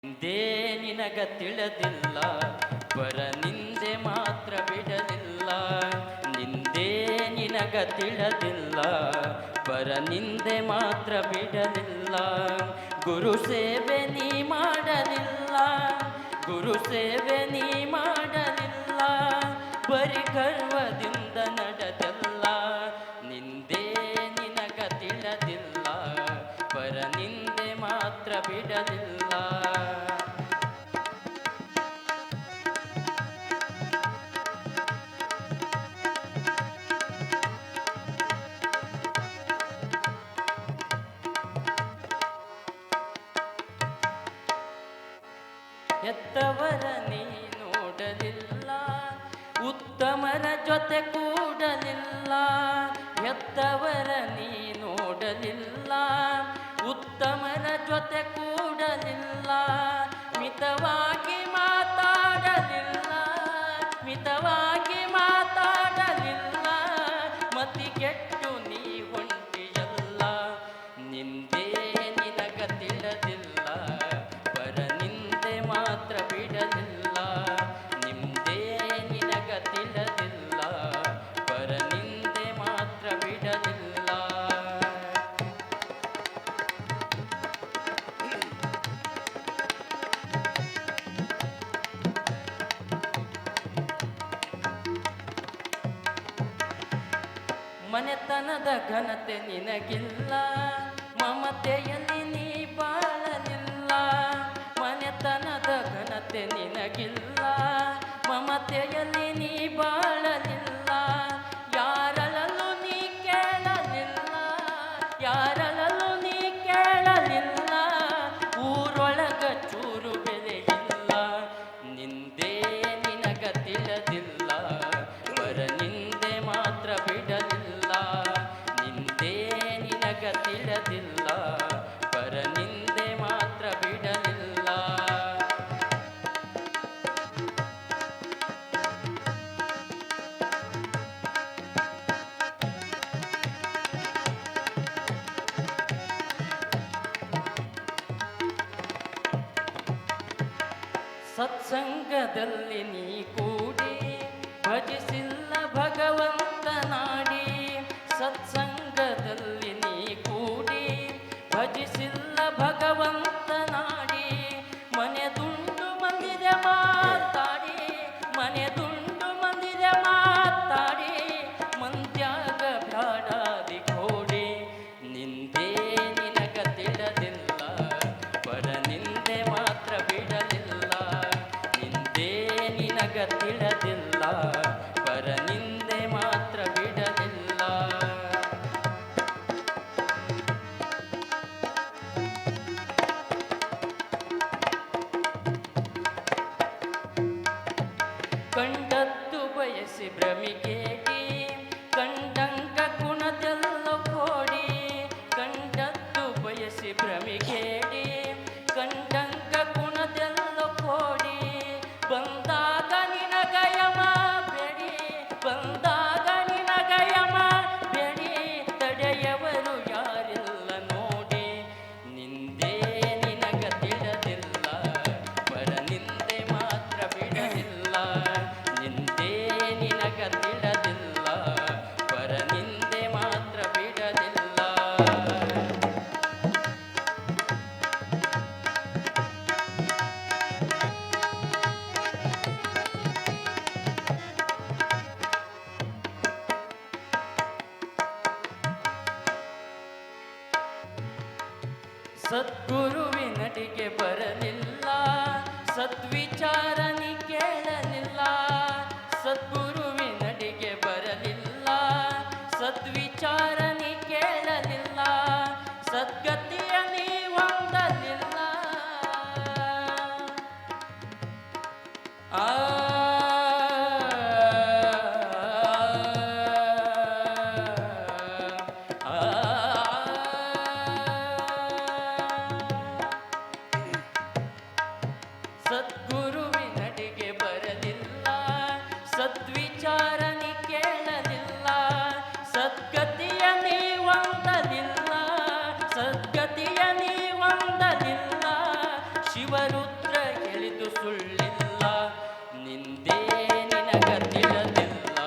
ನಿಂದೇ ನಿನಗ ತಿಳಿದಿಲ್ಲ, ಪರ ನಿಂದೆ ಮಾತ್ರ ಬಿಡಲಿಲ್ಲ. ನಿಂದೇ ನಿನಗ ತಿಳಿದಿಲ್ಲ, ಪರ ನಿಂದೆ ಮಾತ್ರ ಬಿಡಲಿಲ್ಲ. ಗುರು ಸೇವೆ ನೀ ಮಾಡಲಿಲ್ಲ, ಗುರು ಸೇವೆ ನೀ ಮಾಡಲಿಲ್ಲ. ಬರಿ ಗರ್ವದಿಂದ ನಡೆದಲ್ಲ, ನಿಂದೇ ನಿನಗ ತಿಳಿದಿಲ್ಲ, ಪರ ನಿಂದೆ ಮಾತ್ರ ಬಿಡಲಿಲ್ಲ. ಹೆತ್ತವರ ನೀ ನೋಡಲಿಲ್ಲ, ಉತ್ತಮರ ಜೊತೆ ಕೂಡಲಿಲ್ಲ. ಹೆತ್ತವರ ನೀ ನೋಡಲಿಲ್ಲ, ಉತ್ತಮರ ಜೊತೆ ಕೂಡಲಿಲ್ಲ. ಮಿತವಾಗಿ ಮಾತಾಡಲಿಲ್ಲ, ಮಿತವಾಗಿ ಮಾತಾಡಲಿಲ್ಲ. ಮತಿಗೆಟ್ಟು ನೀ ಹೊಂಟಿಯಲ್ಲ, ನಿಂದೇ ನಿನಗ ತಿಳಿದಿಲ್ಲ, ಪರ ನಿಂದೆ ಮಾತ್ರ ಬಿಡಲಿಲ್ಲ. ನಿಂದೇ ನಿನಗ ತಿಳಿದಿಲ್ಲ, ಪರ ನಿಂದೆ ಮಾತ್ರ ಬಿಡಲಿಲ್ಲ. ಮನೆತನದ ಘನತೆ ನಿನಗಿಲ್ಲ, ಮಮತೆಯಲ್ಲಿ ನೀ ಬಾಳಲಿಲ್ಲ. ಮನೆತನದ ಘನತೆ ನಿನಗಿಲ್ಲ, ಮಮತೆಯಲ್ಲಿ ನೀ ಬಾಳಲಿಲ್ಲ. ಯಾರಲ್ಲೂ ನೀ ಕೇಳಲಿಲ್ಲ, ಯಾರಲ್ಲೂ ನೀ ಕೇಳಲಿಲ್ಲ. ಊರೊಳಗ ಚೂರು ಬೆಲೆಯಿಲ್ಲ, ನಿಂದೇ ನಿನಗ ತಿಳಿದಿಲ್ಲ, ಪರ ನಿಂದೆ ಮಾತ್ರ ಬಿಡಲಿಲ್ಲ. ನಿಂದೇ ನಿನಗ ತಿಳಿದಿಲ್ಲ, ಪರ ನಿಂದೆ ಮಾತ್ರ ಬಿಡಲಿಲ್ಲ. ಸತ್ಸಂಗದಲ್ಲಿ ನೀ ಕೂಡಿ ಭಜಿಸಿಲ್ಲ ಭಗವಂತನಾಡಿ. ಸತ್ಸಂಗದಲ್ಲಿ ನೀ ಕೂಡಿ ಭಜಿಸಿಲ್ಲ ಭಗವಂತನಾಡಿ. ಮನೆದುಂಡು ಮಂದಿರ ಮಾತಾಡಿ, ಮನೆದುಂಡು ಮಂದಿರ ಮಾತಾಡಿ. ಮಂದ್ಯಾಗ ಬ್ಯಾಡಾದಿ ಕೋಡಿ, ನಿಂದೇ ನಿನಗ ತಿಳಿದಿಲ್ಲ, ಪರ ನಿಂದೆ ಮಾತ್ರ ಬಿಡಲಿಲ್ಲ. ನಿಂದೇ ನಿನಗ ತಿಳಿದಿಲ್ಲ, ಪರ ನಿಂದೆ ಮಾತ್ರ ಬಿಡಲಿಲ್ಲ. ಕಂಡದ್ದು ಬಯಸಿ ಭ್ರಮಿಗೇಡಿ, ಕಂಡಂಗ ಗುಣದೆಲ್ಲ ಕೋಡಿ. ಕಂಡದ್ದು ಬಯಸಿ ಭ್ರಮಿಗೇಡಿ, ಕಂಡಂಗ ಗುಣದೆಲ್ಲ ಕೋಡಿ. ಬಂದಾಗ ನಿನಗಯಮ ಬೆಡಿ, ಬಂದಾಗ ನಿನಗಯಮ ಬೆಡಿ. ತಡೆಯವರು ಯಾರಿಲ್ಲ ನೋಡಿ, ನಿಂದೇ ನಿನಗ ತಿಳಿದಿಲ್ಲ, ಪರ ನಿಂದೆ ಮಾತ್ರ ಬಿಡಲಿಲ್ಲ. ನಿಂದೇ ನಿನಗ ತಿಳಿದಿಲ್ಲ, ಪರ ನಿಂದೆ ಮಾತ್ರ ಬಿಡಲಿಲ್ಲ. ಸದ್ಗುರುವಿನಡಿಗೆ ಬರಲಿಲ್ಲ, ಸದ್ವಿಚಾರ ನೀ ಕೇಳಲಿಲ್ಲ. ಸದ್ಗುರುವಿನಡಿಗೆ ಬರಲಿಲ್ಲ, ಸದ್ವಿಚಾರ ನೀ ಕೇಳಲಿಲ್ಲ. ಸದ್ಗತಿಯ ನೀ ಹೊಂದಲಿಲ್ಲ, ಆ ಸದ್ಗುರುವಿನಡಿಗೆ ಬರಲಿಲ್ಲ, ಸದ್ವಿಚಾರ ನೀ ಕೇಳಲಿಲ್ಲ. ಸದ್ಗತಿಯ ನೀ ಹೊಂದಲಿಲ್ಲ, ಸದ್ಗತಿಯ ನೀ ಹೊಂದಲಿಲ್ಲ. ಶಿವರು ಮಾತ್ರ ಹೇಳಿದು ಸುಳ್ಳಿಲ್ಲ. ನಿಂದೆ ನಿನಗ ತಿಳಿದಿಲ್ಲ,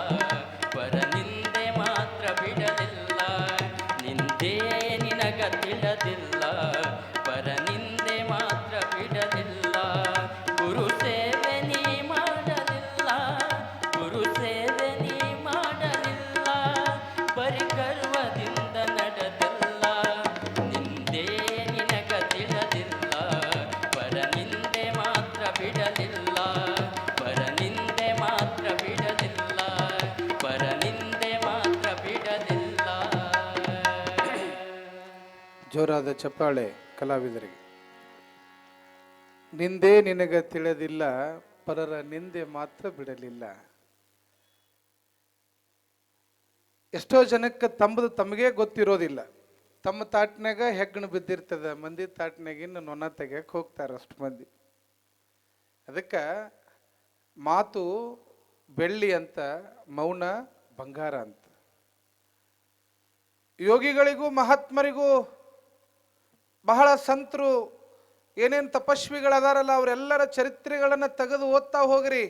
ಪರ ನಿಂದೆ ಮಾತ್ರ ಬಿಡಲಿಲ್ಲ. ನಿಂದೆ ನಿನಗ ತಿಳಿದಿಲ್ಲ, ಪರ ನಿಂದೆ ಮಾತ್ರ ಬಿಡಲಿಲ್ಲ. ಗುರು ಸೇವೆ ನೀ ಮಾಡಲಿಲ್ಲ, ಗುರು ಸೇವೆ ನೀ ಮಾಡಲಿಲ್ಲ. ಬರಿ ಗರ್ವದಿಂದ ನಡೆದಿಲ್ಲ. ನಿಂದೆ ನಿನಗ ತಿಳಿದಿಲ್ಲ, ಪರ ನಿಂದೆ ಮಾತ್ರ ಬಿಡಲಿಲ್ಲ. ಪರ ನಿಂದೆ ಮಾತ್ರ ಬಿಡಲಿಲ್ಲ, ಪರ ನಿಂದೆ ಮಾತ್ರ ಬಿಡಲಿಲ್ಲ. ಜೋರಾದ ಚಪ್ಪಾಳೆ ಕಲಾವಿದರಿಗೆ. ನಿಂದೆ ನಿನಗ ತಿಳಿದಿಲ್ಲ, ಪರರ ನಿಂದೆ ಮಾತ್ರ ಬಿಡಲಿಲ್ಲ. ಎಷ್ಟೋ ಜನಕ್ಕೆ ತಮ್ಮದು ತಮಗೇ ಗೊತ್ತಿರೋದಿಲ್ಲ. ತಮ್ಮ ತಾಟ್ನಾಗ ಹೆಗ್ಗಣ ಬಿದ್ದಿರ್ತದ, ಮಂದಿ ತಾಟ್ನಾಗಿನ್ನು ನೊಣ ತೆಗಿಯಕ್ಕೆ ಹೋಗ್ತಾರೆ ಅಷ್ಟು ಮಂದಿ. ಅದಕ್ಕೆ ಮಾತು ಬೆಳ್ಳಿ ಅಂತ, ಮೌನ ಬಂಗಾರ ಅಂತ. ಯೋಗಿಗಳಿಗೂ ಮಹಾತ್ಮರಿಗೂ ಬಹಳ ಸಂತರು ಏನೇನು ತಪಸ್ವಿಗಳದಾರಲ್ಲ ಅವರೆಲ್ಲರ ಚರಿತ್ರೆಗಳನ್ನು ತೆಗೆದು ಓದ್ತಾ ಹೋಗ್ರಿ.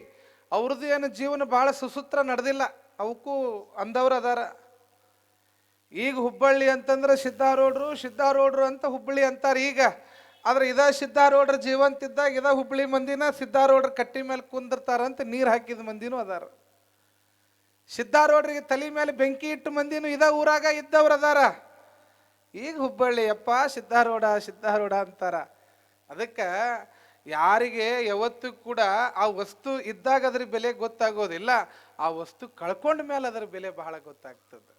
ಅವ್ರದ್ದು ಏನು ಜೀವನ ಬಹಳ ಸುಸೂತ್ರ ನಡೆದಿಲ್ಲ, ಅವಕ್ಕೂ ಅಂದವ್ರು ಅದಾರ. ಈಗ ಹುಬ್ಬಳ್ಳಿ ಅಂತಂದ್ರೆ ಸಿದ್ಧಾರೂಢರು, ಸಿದ್ಧಾರೂಢರು ಅಂತ ಹುಬ್ಬಳ್ಳಿ ಅಂತಾರೆ ಈಗ. ಆದ್ರೆ ಇದ ಸಿದ್ಧಾರೂಢರ ಜೀವಂತಿದ್ದಾಗ ಇದ ಹುಬ್ಬಳ್ಳಿ ಮಂದಿನ ಸಿದ್ಧಾರೂಢರ ಕಟ್ಟಿ ಮೇಲೆ ಕುಂದಿರ್ತಾರಂತ ನೀರು ಹಾಕಿದ ಮಂದಿನೂ ಅದಾರ. ಸಿದ್ಧಾರೂಢರಿಗೆ ತಲೆ ಮೇಲೆ ಬೆಂಕಿ ಇಟ್ಟು ಮಂದಿನೂ ಇದ ಊರಾಗ ಇದ್ದವ್ರು ಅದಾರ. ಈಗ ಹುಬ್ಬಳ್ಳಿ ಅಪ್ಪ ಸಿದ್ಧಾರೂಢ ಸಿದ್ಧಾರೂಢ ಅಂತಾರ. ಅದಕ್ಕೆ ಯಾರಿಗೆ ಯಾವತ್ತೂ ಕೂಡ ಆ ವಸ್ತು ಇದ್ದಾಗ ಅದ್ರ ಬೆಲೆ ಗೊತ್ತಾಗೋದಿಲ್ಲ, ಆ ವಸ್ತು ಕಳ್ಕೊಂಡ ಮೇಲೆ ಅದರ ಬೆಲೆ ಬಹಳ ಗೊತ್ತಾಗ್ತದೆ.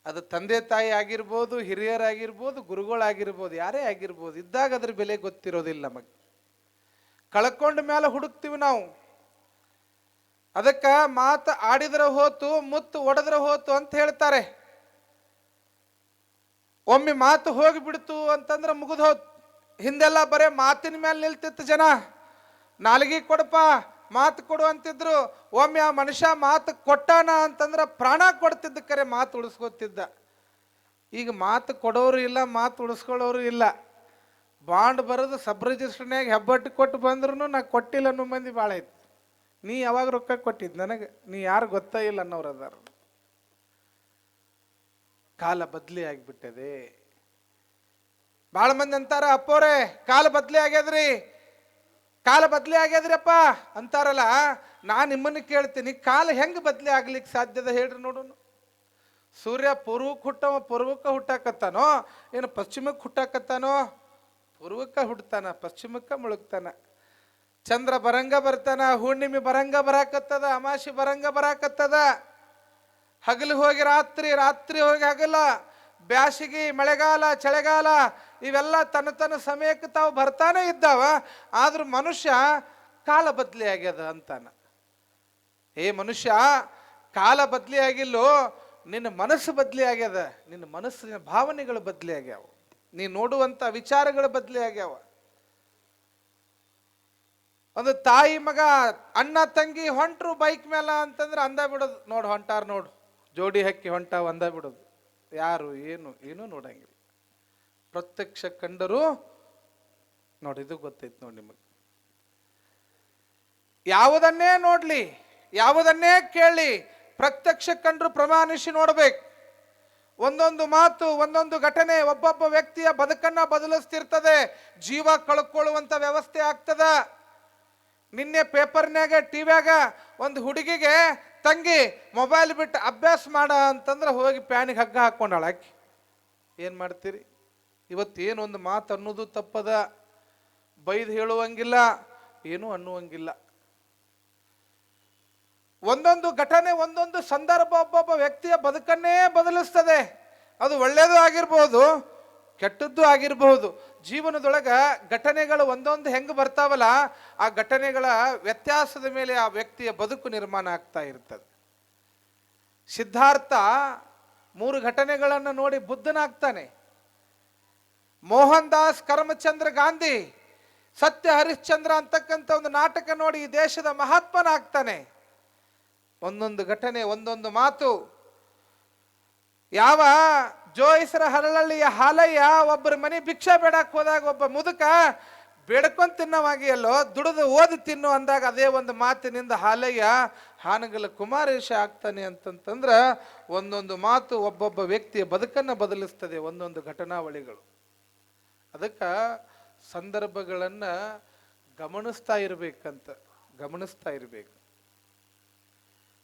ಅದು ತಂದೆ ತಾಯಿ ಆಗಿರ್ಬೋದು, ಹಿರಿಯರಾಗಿರ್ಬೋದು, ಗುರುಗಳಾಗಿರ್ಬೋದು, ಯಾರೇ ಆಗಿರ್ಬೋದು, ಇದ್ದಾಗ ಅದ್ರ ಬೆಲೆ ಗೊತ್ತಿರೋದಿಲ್ಲ ನಮಗೆ. ಕಳ್ಕೊಂಡ ಮೇಲೆ ಹುಡುಕ್ತೀವಿ ನಾವು. ಅದಕ್ಕೆ ಮಾತು ಆಡಿದ್ರೆ ಹೋತು, ಮುತ್ತು ಒಡೆದ್ರೆ ಹೋತು ಅಂತ ಹೇಳ್ತಾರೆ. ಒಮ್ಮೆ ಮಾತು ಹೋಗಿಬಿಡ್ತು ಅಂತಂದ್ರೆ ಮುಗಿದು ಹೋತು. ಹಿಂದೆಲ್ಲ ಬರೇ ಮಾತಿನ ಮೇಲೆ ನಿಲ್ತಿತ್ತು ಜನ. ನಾಲ್ಗಿ ಕೊಡಪ್ಪ, ಮಾತು ಕೊಡು ಅಂತಿದ್ರು. ಒಮ್ಮೆ ಆ ಮನುಷ್ಯ ಮಾತು ಕೊಟ್ಟಾನ ಅಂತಂದ್ರೆ ಪ್ರಾಣ ಕೊಡ್ತಿದ್ದ, ಕರೆ ಮಾತು ಉಳಿಸ್ಕೊತಿದ್ದ. ಈಗ ಮಾತು ಕೊಡೋರು ಇಲ್ಲ, ಮಾತು ಉಳಿಸ್ಕೊಳ್ಳೋರು ಇಲ್ಲ. ಬಾಂಡ್ ಬರೋದು ಸಬ್ ರಿಜಿಸ್ಟ್ರನ್ಯಾಗ ಹೆಬ್ಬಟ್ಟು ಕೊಟ್ಟು ಬಂದ್ರು ನಾ ಕೊಟ್ಟಿಲ್ಲ ಅನ್ನೋ ಮಂದಿ ಭಾಳ ಐತಿ. ನೀ ಯಾವಾಗ ರೊಕ್ಕ ಕೊಟ್ಟಿದ್ದು ನನಗೆ, ನೀ ಯಾರು ಗೊತ್ತಾ ಇಲ್ಲ ಅನ್ನೋರು ಅದಾರ. ಕಾಲ ಬದಲಿ ಆಗಿಬಿಟ್ಟದೆ. ಭಾಳ ಮಂದಿ ಅಂತಾರ, ಅಪ್ಪೋರೆ ಕಾಲ ಬದಲಿ ಆಗ್ಯದ್ರಿ, ಕಾಲ ಬದಲಿ ಆಗ್ಯದ್ರಿ ಅಪ್ಪ ಅಂತಾರಲ್ಲ. ನಾನು ನಿಮ್ಮನ್ನು ಕೇಳ್ತೀನಿ, ಕಾಲ ಹೆಂಗೆ ಬದಲಿ ಆಗ್ಲಿಕ್ಕೆ ಸಾಧ್ಯದ ಹೇಳ್ರಿ ನೋಡೋಣ. ಸೂರ್ಯ ಪೂರ್ವಕ್ಕೆ ಹುಟ್ಟವ ಪೂರ್ವಕ್ಕೆ ಹುಟ್ಟಾಕತ್ತಾನೋ, ಏನು ಪಶ್ಚಿಮಕ್ಕೆ ಹುಟ್ಟಾಕತ್ತಾನೋ? ಪೂರ್ವಕ್ಕೆ ಹುಡ್ತಾನ, ಪಶ್ಚಿಮಕ್ಕೆ ಮುಳುಗ್ತಾನ. ಚಂದ್ರ ಬರಂಗ ಬರ್ತಾನ, ಹುಣ್ಣಿಮೆ ಬರಂಗ ಬರಾಕತ್ತದ, ಅಮಾಸಿ ಬರಂಗ ಬರಾಕತ್ತದ. ಹಗಲು ಹೋಗಿ ರಾತ್ರಿ, ರಾತ್ರಿ ಹೋಗಿ ಹಗಲ, ಬ್ಯಾಸಿಗೆ ಮಳೆಗಾಲ ಚಳಿಗಾಲ ಇವೆಲ್ಲ ತನ್ನ ತನ್ನ ಸಮಯಕ್ಕೆ ತಾವು ಬರ್ತಾನೆ ಇದ್ದಾವ. ಆದ್ರೂ ಮನುಷ್ಯ ಕಾಲ ಬದಲಿ ಆಗ್ಯದ ಅಂತಾನ. ಏ ಮನುಷ್ಯ, ಕಾಲ ಬದಲಿ ಆಗಿಲ್ಲೋ, ನಿನ್ನ ಮನಸ್ಸು ಬದಲಿ ಆಗ್ಯದ. ನಿನ್ನ ಮನಸ್ಸಿನ ಭಾವನೆಗಳು ಬದಲಿ ಆಗ್ಯಾವ, ನೀ ನೋಡುವಂತ ವಿಚಾರಗಳು ಬದಲಿ ಆಗ್ಯಾವ. ಒಂದು ತಾಯಿ ಮಗ, ಅಣ್ಣ ತಂಗಿ ಹೊಂಟ್ರು ಬೈಕ್ ಮೇಲೆ ಅಂತಂದ್ರೆ ಅಂದ ಬಿಡೋದು, ನೋಡು ಹೊಂಟಾರ, ನೋಡು ಜೋಡಿ ಹಕ್ಕಿ ಹೊಂಟಾವ ಅಂದ ಬಿಡೋದು. ಯಾರು ಏನು ನೋಡಂಗಿಲ್ಲ. ಪ್ರತ್ಯಕ್ಷ ಕಂಡರು ನೋಡಿ, ಇದು ಗೊತ್ತೈತಿ ನೋಡಿ ನಿಮಗೆ. ಯಾವುದನ್ನೇ ನೋಡ್ಲಿ, ಯಾವುದನ್ನೇ ಕೇಳಿ, ಪ್ರತ್ಯಕ್ಷ ಕಂಡ್ರು ಪ್ರಮಾಣಿಸಿ ನೋಡ್ಬೇಕು. ಒಂದೊಂದು ಮಾತು, ಒಂದೊಂದು ಘಟನೆ ಒಬ್ಬೊಬ್ಬ ವ್ಯಕ್ತಿಯ ಬದುಕನ್ನ ಬದಲಿಸ್ತಿರ್ತದೆ, ಜೀವ ಕಳ್ಕೊಳ್ಳುವಂತ ವ್ಯವಸ್ಥೆ ಆಗ್ತದ. ನಿನ್ನೆ ಪೇಪರ್ನ್ಯಾಗ ಟಿವ್ಯಾಗ ಒಂದು ಹುಡುಗಿಗೆ ತಂಗಿ ಮೊಬೈಲ್ ಬಿಟ್ಟು ಅಭ್ಯಾಸ ಮಾಡ ಅಂತಂದ್ರೆ ಹೋಗಿ ಪ್ಯಾನಿಗೆ ಹಗ್ಗ ಹಾಕೊಂಡಾಳ. ಆಕಿ ಏನು ಮಾಡ್ತೀರಿ? ಇವತ್ತೇನೊಂದು ಮಾತು ಅನ್ನೋದು ತಪ್ಪದ, ಬೈದು ಹೇಳುವಂಗಿಲ್ಲ, ಏನೂ ಅನ್ನುವಂಗಿಲ್ಲ. ಒಂದೊಂದು ಘಟನೆ, ಒಂದೊಂದು ಸಂದರ್ಭ ಒಬ್ಬೊಬ್ಬ ವ್ಯಕ್ತಿಯ ಬದುಕನ್ನೇ ಬದಲಿಸ್ತದೆ. ಅದು ಒಳ್ಳೆಯದು ಆಗಿರ್ಬೋದು, ಕೆಟ್ಟದ್ದು ಆಗಿರಬಹುದು. ಜೀವನದೊಳಗ ಘಟನೆಗಳು ಒಂದೊಂದು ಹೆಂಗೆ ಬರ್ತಾವಲ್ಲ, ಆ ಘಟನೆಗಳ ವ್ಯತ್ಯಾಸದ ಮೇಲೆ ಆ ವ್ಯಕ್ತಿಯ ಬದುಕು ನಿರ್ಮಾಣ ಆಗ್ತಾ ಇರ್ತದೆ. ಸಿದ್ಧಾರ್ಥ 3 ಘಟನೆಗಳನ್ನು ನೋಡಿ ಬುದ್ಧನಾಗ್ತಾನೆ. ಮೋಹನ್ ದಾಸ್ ಕರಮಚಂದ್ರ ಗಾಂಧಿ ಸತ್ಯ ಹರಿಶ್ಚಂದ್ರ ಅಂತಕ್ಕಂಥ ಒಂದು ನಾಟಕ ನೋಡಿ ಈ ದೇಶದ ಮಹಾತ್ಮನಾಗ್ತಾನೆ. ಒಂದೊಂದು ಘಟನೆ, ಒಂದೊಂದು ಮಾತು. ಯಾವ ಜೋಯಿಸರ ಹರಳಳ್ಳಿಯ ಹಾಲಯ್ಯ ಒಬ್ಬರ ಮನೆ ಭಿಕ್ಷಾ ಬೇಡಕ್ಕೆ ಹೋದಾಗ ಒಬ್ಬ ಮುದುಕ ಬೇಡ್ಕೊಂಡ್ ತಿನ್ನವಾಗಿ ಅಲ್ಲೋ ದುಡಿದು ಓದಿ ತಿನ್ನು ಅಂದಾಗ ಅದೇ ಒಂದು ಮಾತಿನಿಂದ ಹಾಲಯ್ಯ ಹಾನಗಲ ಕುಮಾರೇಶ ಆಗ್ತಾನೆ ಅಂತಂತಂದ್ರ ಒಂದೊಂದು ಮಾತು ಒಬ್ಬೊಬ್ಬ ವ್ಯಕ್ತಿಯ ಬದುಕನ್ನು ಬದಲಿಸ್ತದೆ, ಒಂದೊಂದು ಘಟನಾವಳಿಗಳು. ಅದಕ್ಕೆ ಸಂದರ್ಭಗಳನ್ನ ಗಮನಿಸ್ತಾ ಇರ್ಬೇಕು.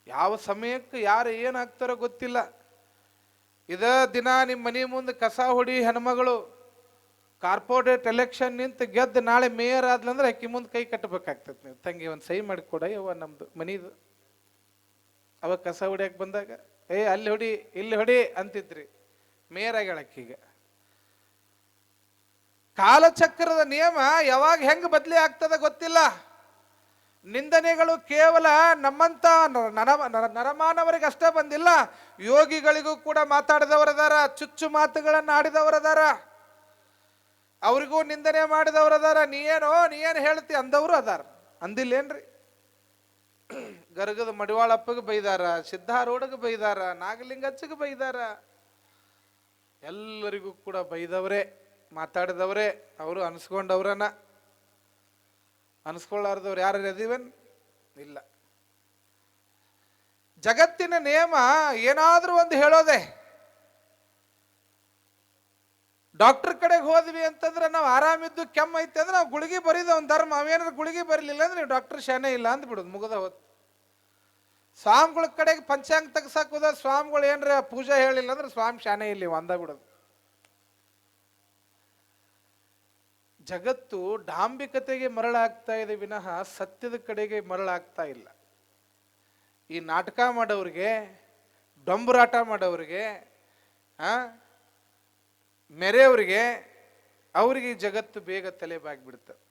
ಯಾವ ಸಮಯಕ್ಕೆ ಯಾರು ಏನಾಗ್ತಾರೋ ಗೊತ್ತಿಲ್ಲ. ಇದ ದಿನ ನಿಮ್ಮ ಮನೆ ಮುಂದೆ ಕಸ ಹೊಡಿ ಹೆಣ್ಮಗಳು ಕಾರ್ಪೊರೇಟ್ ಎಲೆಕ್ಷನ್ ನಿಂತು ಗೆದ್ದು ನಾಳೆ ಮೇಯರ್ ಆದ್ಲಂದ್ರೆ ಅಕ್ಕಿ ಮುಂದೆ ಕೈ ಕಟ್ಟಬೇಕಾಗ್ತದೆ. ನೀವು ತಂಗಿ ಒಂದು ಸಹಿ ಮಾಡಿಕೊಡ ಯವ್ವ ನಮ್ದು ಮನಿದು. ಅವಾಗ ಕಸ ಹೊಡಿಯಕ್ಕೆ ಬಂದಾಗ ಅಲ್ಲಿ ಹೊಡಿ ಇಲ್ಲಿ ಹೊಡಿ ಅಂತಿದ್ರಿ, ಮೇಯರ್ ಆಗ್ಯಾಳ ಅಕ್ಕೀಗ. ಕಾಲಚಕ್ರದ ನಿಯಮ ಯಾವಾಗ ಹೆಂಗ್ ಬದಲಿ ಆಗ್ತದ ಗೊತ್ತಿಲ್ಲ. ನಿಂದನೆಗಳು ಕೇವಲ ನಮ್ಮಂತ ನರಮಾನವರಿಗೆ ಅಷ್ಟೇ ಬಂದಿಲ್ಲ, ಯೋಗಿಗಳಿಗೂ ಕೂಡ ಮಾತಾಡಿದವರದಾರ, ಚುಚ್ಚು ಮಾತುಗಳನ್ನು ಆಡಿದವರದಾರ, ಅವ್ರಿಗೂ ನಿಂದನೆ ಮಾಡಿದವರದಾರ. ನೀ ಏನು ಹೇಳ್ತಿ ಅಂದವರು ಅದಾರ, ಅಂದಿಲ್ಲೇನ್ರಿ? ಗರ್ಗದ ಮಡಿವಾಳಪ್ಪಗೆ ಬೈದಾರ, ಸಿದ್ಧಾರೂಢಗೆ ಬೈದಾರ, ನಾಗಲಿಂಗಚ್ಚಗೆ ಬೈದಾರ, ಎಲ್ಲರಿಗೂ ಕೂಡ ಬೈದವರೇ, ಮಾತಾಡಿದವರೇ. ಅವರು ಅನ್ಸ್ಕೊಂಡವ್ರನ್ನ. ಅನ್ಸ್ಕೊಳ್ಳಾರ್ದವ್ರು ಯಾರು ಅದೀವನ್? ಇಲ್ಲ. ಜಗತ್ತಿನ ನಿಯಮ ಏನಾದ್ರೂ ಒಂದು ಹೇಳೋದೆ. ಡಾಕ್ಟರ್ ಕಡೆಗೆ ಹೋದ್ವಿ ಅಂತಂದ್ರೆ ನಾವು ಆರಾಮಿದ್ದು ಕೆಮ್ಮೈತೆ ಅಂದ್ರೆ ನಾವು ಗುಳಿಗೆ ಬರೀದ ಒಂದು ಧರ್ಮ. ಅವೇನಾದ್ರು ಗುಳಿಗೆ ಬರಲಿಲ್ಲ ಅಂದ್ರೆ ನೀವು ಡಾಕ್ಟರ್ ಶಾನೆ ಇಲ್ಲ ಅಂದ್ಬಿಡೋದು, ಮುಗದ ಹೊತ್ತು. ಸ್ವಾಮಿಗಳ ಕಡೆಗೆ ಪಂಚಾಂಗ ತೆಗ್ಸಾಕ್ ಹೋದ ಸ್ವಾಮಿಗಳು ಏನ್ರ ಪೂಜೆ ಹೇಳಿಲ್ಲ ಅಂದ್ರೆ ಸ್ವಾಮಿ ಶಾನೆ ಇಲ್ಲಿ ಅಂದ ಬಿಡೋದು. ಜಗತ್ತು ಡಾಂಬಿಕತೆಗೆ ಮರಳಾಗ್ತಾ ಇದೆ ವಿನಃ ಸತ್ಯದ ಕಡೆಗೆ ಮರಳಾಗ್ತಾ ಇಲ್ಲ. ಈ ನಾಟಕ ಮಾಡೋರಿಗೆ, ಡೊಂಬರಾಟ ಮಾಡೋರಿಗೆ, ಮೆರೆಯವರಿಗೆ, ಅವರಿಗೆ ಈ ಜಗತ್ತು ಬೇಗ ತಲೆಬಾಗ್ಬಿಡ್ತದೆ.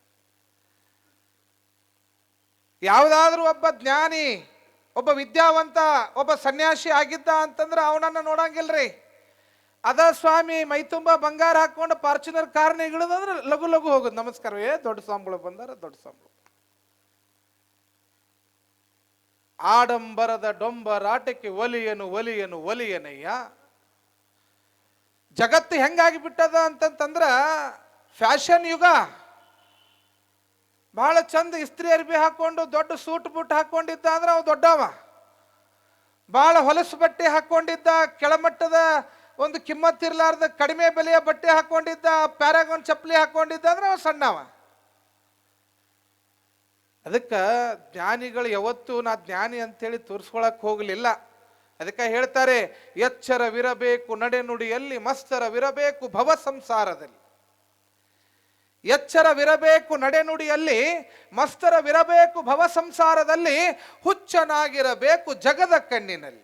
ಯಾವುದಾದ್ರೂ ಒಬ್ಬ ಜ್ಞಾನಿ, ಒಬ್ಬ ವಿದ್ಯಾವಂತ, ಒಬ್ಬ ಸನ್ಯಾಸಿ ಆಗಿದ್ದ ಅಂತಂದ್ರೆ ಅವನನ್ನ ನೋಡಂಗಿಲ್ರಿ. ಅದ ಸ್ವಾಮಿ ಮೈ ತುಂಬ ಬಂಗಾರ ಹಾಕೊಂಡು ಫಾರ್ಚುನರ್ ಕಾರ್ನ ಇಳಿದಂದ್ರೆ ಲಘು ಲಘು ಹೋಗುದು, ನಮಸ್ಕಾರವೇ ದೊಡ್ಡ ಸ್ವಾಮಿಗಳು ಬಂದಾರ, ದೊಡ್ಡ ಸ್ವಾಮಿಗಳು. ಆಡಂಬರದ ಡೊಂಬರಾಟಕ್ಕೆ ಒಲಿಯನಯ್ಯ. ಜಗತ್ತು ಹೆಂಗಾಗಿ ಬಿಟ್ಟದ ಅಂತಂದ್ರ ಫ್ಯಾಷನ್ ಯುಗ. ಬಹಳ ಚಂದ ಇಸ್ತ್ರಿ ಅರ್ಬಿ ಹಾಕೊಂಡು ದೊಡ್ಡ ಸೂಟ್ ಬೂಟ್ ಹಾಕೊಂಡಿದ್ದ ಅಂದ್ರೆ ಅವ ದೊಡ್ಡವ. ಬಹಳ ಹೊಲಸು ಬಟ್ಟೆ ಹಾಕೊಂಡಿದ್ದ, ಕೆಳಮಟ್ಟದ ಒಂದು ಕಿಮ್ಮತ್ತಿರ್ಲಾರ್ದ ಕಡಿಮೆ ಬೆಲೆಯ ಬಟ್ಟೆ ಹಾಕೊಂಡಿದ್ದ, ಪ್ಯಾರಾಗೋನ್ ಚಪ್ಪಲಿ ಹಾಕೊಂಡಿದ್ದ ಅಂದ್ರೆ ಅವ ಸಣ್ಣವ. ಅದಕ್ಕೆ ಜ್ಞಾನಿಗಳು ಯಾವತ್ತೂ ನಾ ಜ್ಞಾನಿ ಅಂತೇಳಿ ತೋರಿಸ್ಕೊಳಕ್ ಹೋಗಲಿಲ್ಲ. ಅದಕ್ಕೆ ಹೇಳ್ತಾರೆ, ಎಚ್ಚರವಿರಬೇಕು ನಡೆನುಡಿಯಲ್ಲಿ, ಮಸ್ತರವಿರಬೇಕು ಭವ ಸಂಸಾರದಲ್ಲಿ. ಎಚ್ಚರವಿರಬೇಕು ನಡೆನುಡಿಯಲ್ಲಿ, ಮಸ್ತರವಿರಬೇಕು ಭವ ಸಂಸಾರದಲ್ಲಿ, ಹುಚ್ಚನಾಗಿರಬೇಕು ಜಗದ ಕಣ್ಣಿನಲ್ಲಿ,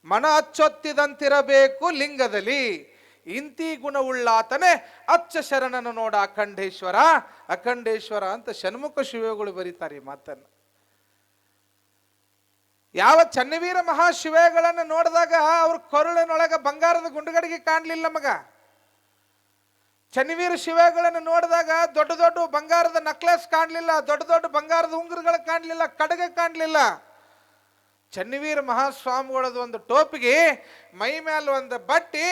ಮನ ಅಚ್ಚೊತ್ತಿದಂತಿರಬೇಕು ಲಿಂಗದಲ್ಲಿ, ಇಂತಿ ಗುಣವುಳ್ಳಾತನೇ ಅಚ್ಚ ಶರಣನು ನೋಡ ಅಖಂಡೇಶ್ವರ. ಅಖಂಡೇಶ್ವರ ಅಂತ ಷಣ್ಮುಖ ಶಿವಗಳು ಬರೀತಾರೆ ಈ ಮಾತನ್ನು. ಯಾವ ಚನ್ನವೀರ ಮಹಾಶಿವೆಗಳನ್ನು ನೋಡಿದಾಗ ಅವ್ರ ಕೊರಳಿನೊಳಗ ಬಂಗಾರದ ಗುಂಡುಗಡಿಗೆ ಕಾಣಲಿಲ್ಲ ಮಗ. ಚನ್ನವೀರ ಶಿವೆಗಳನ್ನು ನೋಡಿದಾಗ ದೊಡ್ಡ ದೊಡ್ಡ ಬಂಗಾರದ ನಕ್ಲೆಸ್ ಕಾಣಲಿಲ್ಲ, ದೊಡ್ಡ ದೊಡ್ಡ ಬಂಗಾರದ ಉಂಗುರಗಳು ಕಾಣಲಿಲ್ಲ, ಕಡಗ ಕಾಣಲಿಲ್ಲ. ಚನ್ನವೀರ ಮಹಾಸ್ವಾಮಿಗಳದ ಒಂದು ಟೋಪಿಗೆ ಮೈ ಮೇಲೆ ಒಂದು ಬಟ್ಟಿ,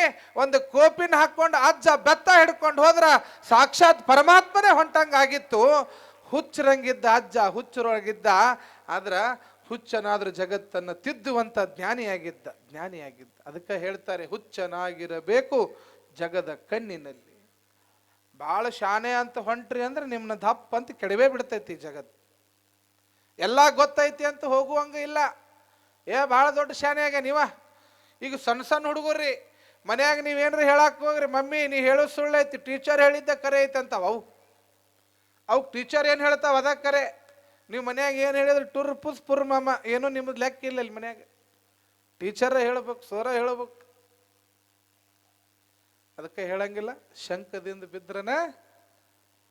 ಒಂದು ಕೋಪಿನ ಹಾಕೊಂಡು ಅಜ್ಜ ಬೆತ್ತ ಹಿಡ್ಕೊಂಡು ಹೋದ್ರ ಸಾಕ್ಷಾತ್ ಪರಮಾತ್ಮನೇ ಹೊಂಟಂಗಾಗಿತ್ತು. ಹುಚ್ಚರಂಗಿದ್ದ ಅಜ್ಜ, ಹುಚ್ಚರೊಳಗಿದ್ದ. ಆದ್ರ ಹುಚ್ಚನಾದ್ರೂ ಜಗತ್ತನ್ನು ತಿದ್ದುವಂತ ಜ್ಞಾನಿಯಾಗಿದ್ದ. ಅದಕ್ಕೆ ಹೇಳ್ತಾರೆ, ಹುಚ್ಚನಾಗಿರಬೇಕು ಜಗದ ಕಣ್ಣಿನಲ್ಲಿ. ಭಾಳ ಶಾನೆ ಅಂತ ಹೊಂಟ್ರಿ ಅಂದ್ರೆ ನಿಮ್ಮನ್ನ ದಪ್ಪ ಅಂತ ಕೆಡವೇ ಬಿಡ್ತೈತಿ ಜಗತ್ತು. ಎಲ್ಲ ಗೊತ್ತೈತಿ ಅಂತ ಹೋಗುವಂಗ ಇಲ್ಲ. ಭಾಳ ದೊಡ್ಡ ಶಾನೆ ಆಗ ನೀವ. ಈಗ ಸಣ್ಣ ಸಣ್ಣ ಹುಡುಗರ್ರಿ ಮನ್ಯಾಗ ನೀವೇನ್ರಿ ಹೇಳಕ್ ಹೋಗ್ರಿ, ಮಮ್ಮಿ ನೀ ಹೇಳೋ ಸುಳ್ಳೈತಿ, ಟೀಚರ್ ಹೇಳಿದ್ದ ಕರೆ ಐತಿ ಅಂತಾವ. ಅವು ಟೀಚರ್ ಏನು ಹೇಳ್ತಾವ ಅದ ಕರೆ. ನೀವು ಮನ್ಯಾಗ ಏನು ಹೇಳಿದ್ರೆ ಟುರ್ ಪುಸ್ ಪುರ್ ಮಾಮ, ಏನೋ ನಿಮ್ಮದು ಲೆಕ್ಕ ಇಲ್ಲ ಇಲ್ಲಿ ಮನ್ಯಾಗ. ಟೀಚರ ಹೇಳ್ಬೇಕು, ಸರ ಹೇಳ್ಬೇಕು. ಅದಕ್ಕೆ ಹೇಳಂಗಿಲ್ಲ, ಶಂಕದಿಂದ ಬಿದ್ರನ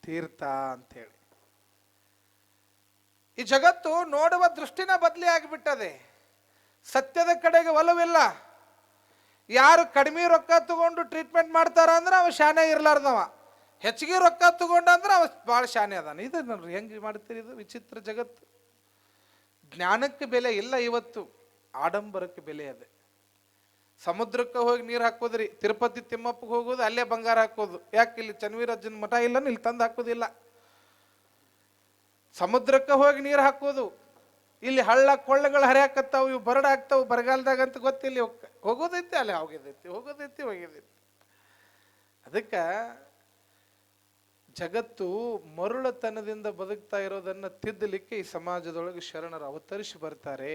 ತೀರ್ಥ ಅಂತೇಳಿ. ಈ ಜಗತ್ತು ನೋಡುವ ದೃಷ್ಟಿನ ಬದಲಿ ಆಗಿಬಿಟ್ಟದೆ. ಸತ್ಯದ ಕಡೆಗೆ ಒಲವಿಲ್ಲ. ಯಾರು ಕಡಿಮೆ ರೊಕ್ಕ ತಗೊಂಡು ಟ್ರೀಟ್ಮೆಂಟ್ ಮಾಡ್ತಾರ ಅಂದ್ರೆ ಅವ ಶಾನೆ ಇರ್ಲಾರ್ದವ, ಹೆಚ್ಚಿಗೆ ರೊಕ್ಕ ತಗೊಂಡ ಅಂದ್ರೆ ಅವ ಭಾಳ ಶಾನೆ ಅದಾನ. ಇದು ನೋಡ್ರಿ ಹೆಂಗೆ ಮಾಡ್ತೀರಿ, ಇದು ವಿಚಿತ್ರ ಜಗತ್ತು. ಜ್ಞಾನಕ್ಕೆ ಬೆಲೆ ಇಲ್ಲ ಇವತ್ತು, ಆಡಂಬರಕ್ಕೆ ಬೆಲೆ ಅದೇ. ಸಮುದ್ರಕ್ಕೆ ಹೋಗಿ ನೀರು ಹಾಕೋದ್ರಿ, ತಿರುಪತಿ ತಿಮ್ಮಪ್ಪಗೆ ಹೋಗೋದು, ಅಲ್ಲೇ ಬಂಗಾರ ಹಾಕೋದು. ಯಾಕೆ ಇಲ್ಲಿ ಚನ್ನವೀರಜ್ಜನ ಮಠ ಇಲ್ಲ, ಇಲ್ಲಿ ತಂದು ಹಾಕೋದಿಲ್ಲ. ಸಮುದ್ರಕ್ಕೆ ಹೋಗಿ ನೀರು ಹಾಕೋದು, ಇಲ್ಲಿ ಹಳ್ಳ ಕೊಳ್ಳಗಳು ಹರಿಯಾಕತ್ತಾವು, ಇವು ಬರಡಾಗ್ತಾವು ಬರಗಾಲದಾಗ ಅಂತ ಗೊತ್ತಿಲ್ಲ, ಹೋಗೋದೈತಿ ಅಲ್ಲಿ ಹೋಗೋದೈತಿ. ಅದಕ್ಕೆ ಜಗತ್ತು ಮರುಳತನದಿಂದ ಬದುಕ್ತಾ ಇರೋದನ್ನ ತಿದ್ದಲಿಕ್ಕೆ ಈ ಸಮಾಜದೊಳಗೆ ಶರಣರು ಅವತರಿಸಿ ಬರ್ತಾರೆ.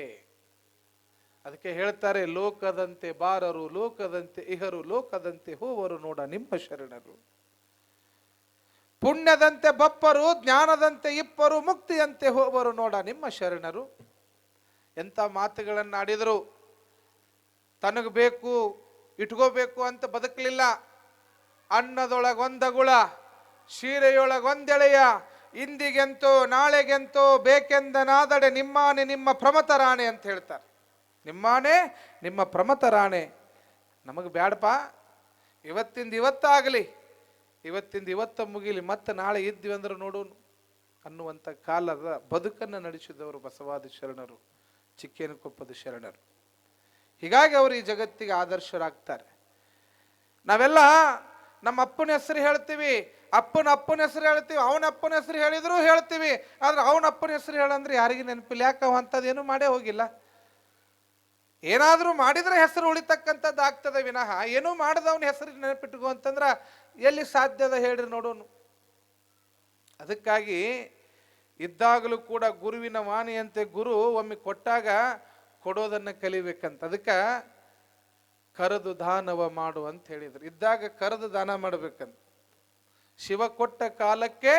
ಅದಕ್ಕೆ ಹೇಳ್ತಾರೆ, ಲೋಕದಂತೆ ಬಾರರು, ಲೋಕದಂತೆ ಇಹರು, ಲೋಕದಂತೆ ಹೋವರು ನೋಡ ನಿಮ್ಮ ಶರಣರು. ಪುಣ್ಯದಂತೆ ಬಪ್ಪರು, ಜ್ಞಾನದಂತೆ ಇಪ್ಪರು, ಮುಕ್ತಿಯಂತೆ ಹೋವರು ನೋಡ ನಿಮ್ಮ ಶರಣರು. ಎಂಥ ಮಾತುಗಳನ್ನು ಆಡಿದರು. ತನಗೆ ಬೇಕು ಇಟ್ಕೋಬೇಕು ಅಂತ ಬದುಕಲಿಲ್ಲ. ಅನ್ನದೊಳಗೊಂದಗುಳ, ಸೀರೆಯೊಳಗೊಂದೆಳೆಯ, ಇಂದಿಗೆಂತೋ ನಾಳೆಗೆಂತೋ ಬೇಕೆಂದನಾದಡೆ ನಿಮ್ಮಾನೆ ನಿಮ್ಮ ಪ್ರಮತ ರಾಣೆ ಅಂತ ಹೇಳ್ತಾರೆ. ನಿಮ್ಮಾನೆ ನಿಮ್ಮ ಪ್ರಮತ ರಾಣೆ. ನಮಗೆ ಬ್ಯಾಡಪ್ಪ, ಇವತ್ತಿಂದ ಇವತ್ತಾಗಲಿ, ಇವತ್ತಿಂದ ಇವತ್ತ ಮುಗಿಲಿ, ಮತ್ತೆ ನಾಳೆ ಇದ್ವಿ ಅಂದ್ರೆ ನೋಡೋನು ಅನ್ನುವಂಥ ಕಾಲದ ಬದುಕನ್ನು ನಡೆಸಿದವರು ಬಸವಾದಿ ಶರಣರು, ಚಿಕ್ಕೇನಕೊಪ್ಪದ ಶರಣರು. ಹೀಗಾಗಿ ಅವರು ಈ ಜಗತ್ತಿಗೆ ಆದರ್ಶರಾಗ್ತಾರೆ. ನಾವೆಲ್ಲ ನಮ್ಮ ಅಪ್ಪನ ಹೆಸರು ಹೇಳ್ತೀವಿ, ಅಪ್ಪನ ಹೆಸರು ಹೇಳ್ತೀವಿ, ಅವನ ಅಪ್ಪನ ಹೆಸರು ಹೇಳಿದ್ರು ಹೇಳ್ತೀವಿ. ಆದ್ರೆ ಅವನ ಅಪ್ಪನ ಹೆಸರು ಹೇಳಂದ್ರೆ ಯಾರಿಗೆ ನೆನಪಿಲ್ಲ. ಯಾಕೆ ಅವ ಅಂಥದ್ದೇನು ಮಾಡೇ ಹೋಗಿಲ್ಲ. ಏನಾದರೂ ಮಾಡಿದ್ರೆ ಹೆಸರು ಉಳಿತಕ್ಕಂಥದ್ದು ಆಗ್ತದೆ ವಿನಃ ಏನೂ ಮಾಡದವನ ಹೆಸರು ನೆನಪಿಟ್ಕೋ ಅಂತಂದ್ರ ಎಲ್ಲಿ ಸಾಧ್ಯದ ಹೇಳ್ರಿ ನೋಡೋನು. ಅದಕ್ಕಾಗಿ ಇದ್ದಾಗಲೂ ಕೂಡ ಗುರುವಿನ ವಾಣಿಯಂತೆ ಗುರು ಒಮ್ಮೆ ಕೊಟ್ಟಾಗ ಕೊಡೋದನ್ನ ಕಲಿಬೇಕಂತ. ಅದಕ್ಕೆ ಕರೆದು ದಾನವ ಮಾಡು ಅಂತ ಹೇಳಿದ್ರು. ಇದ್ದಾಗ ಕರೆದು ದಾನ ಮಾಡ್ಬೇಕಂತ. ಶಿವ ಕೊಟ್ಟ ಕಾಲಕ್ಕೆ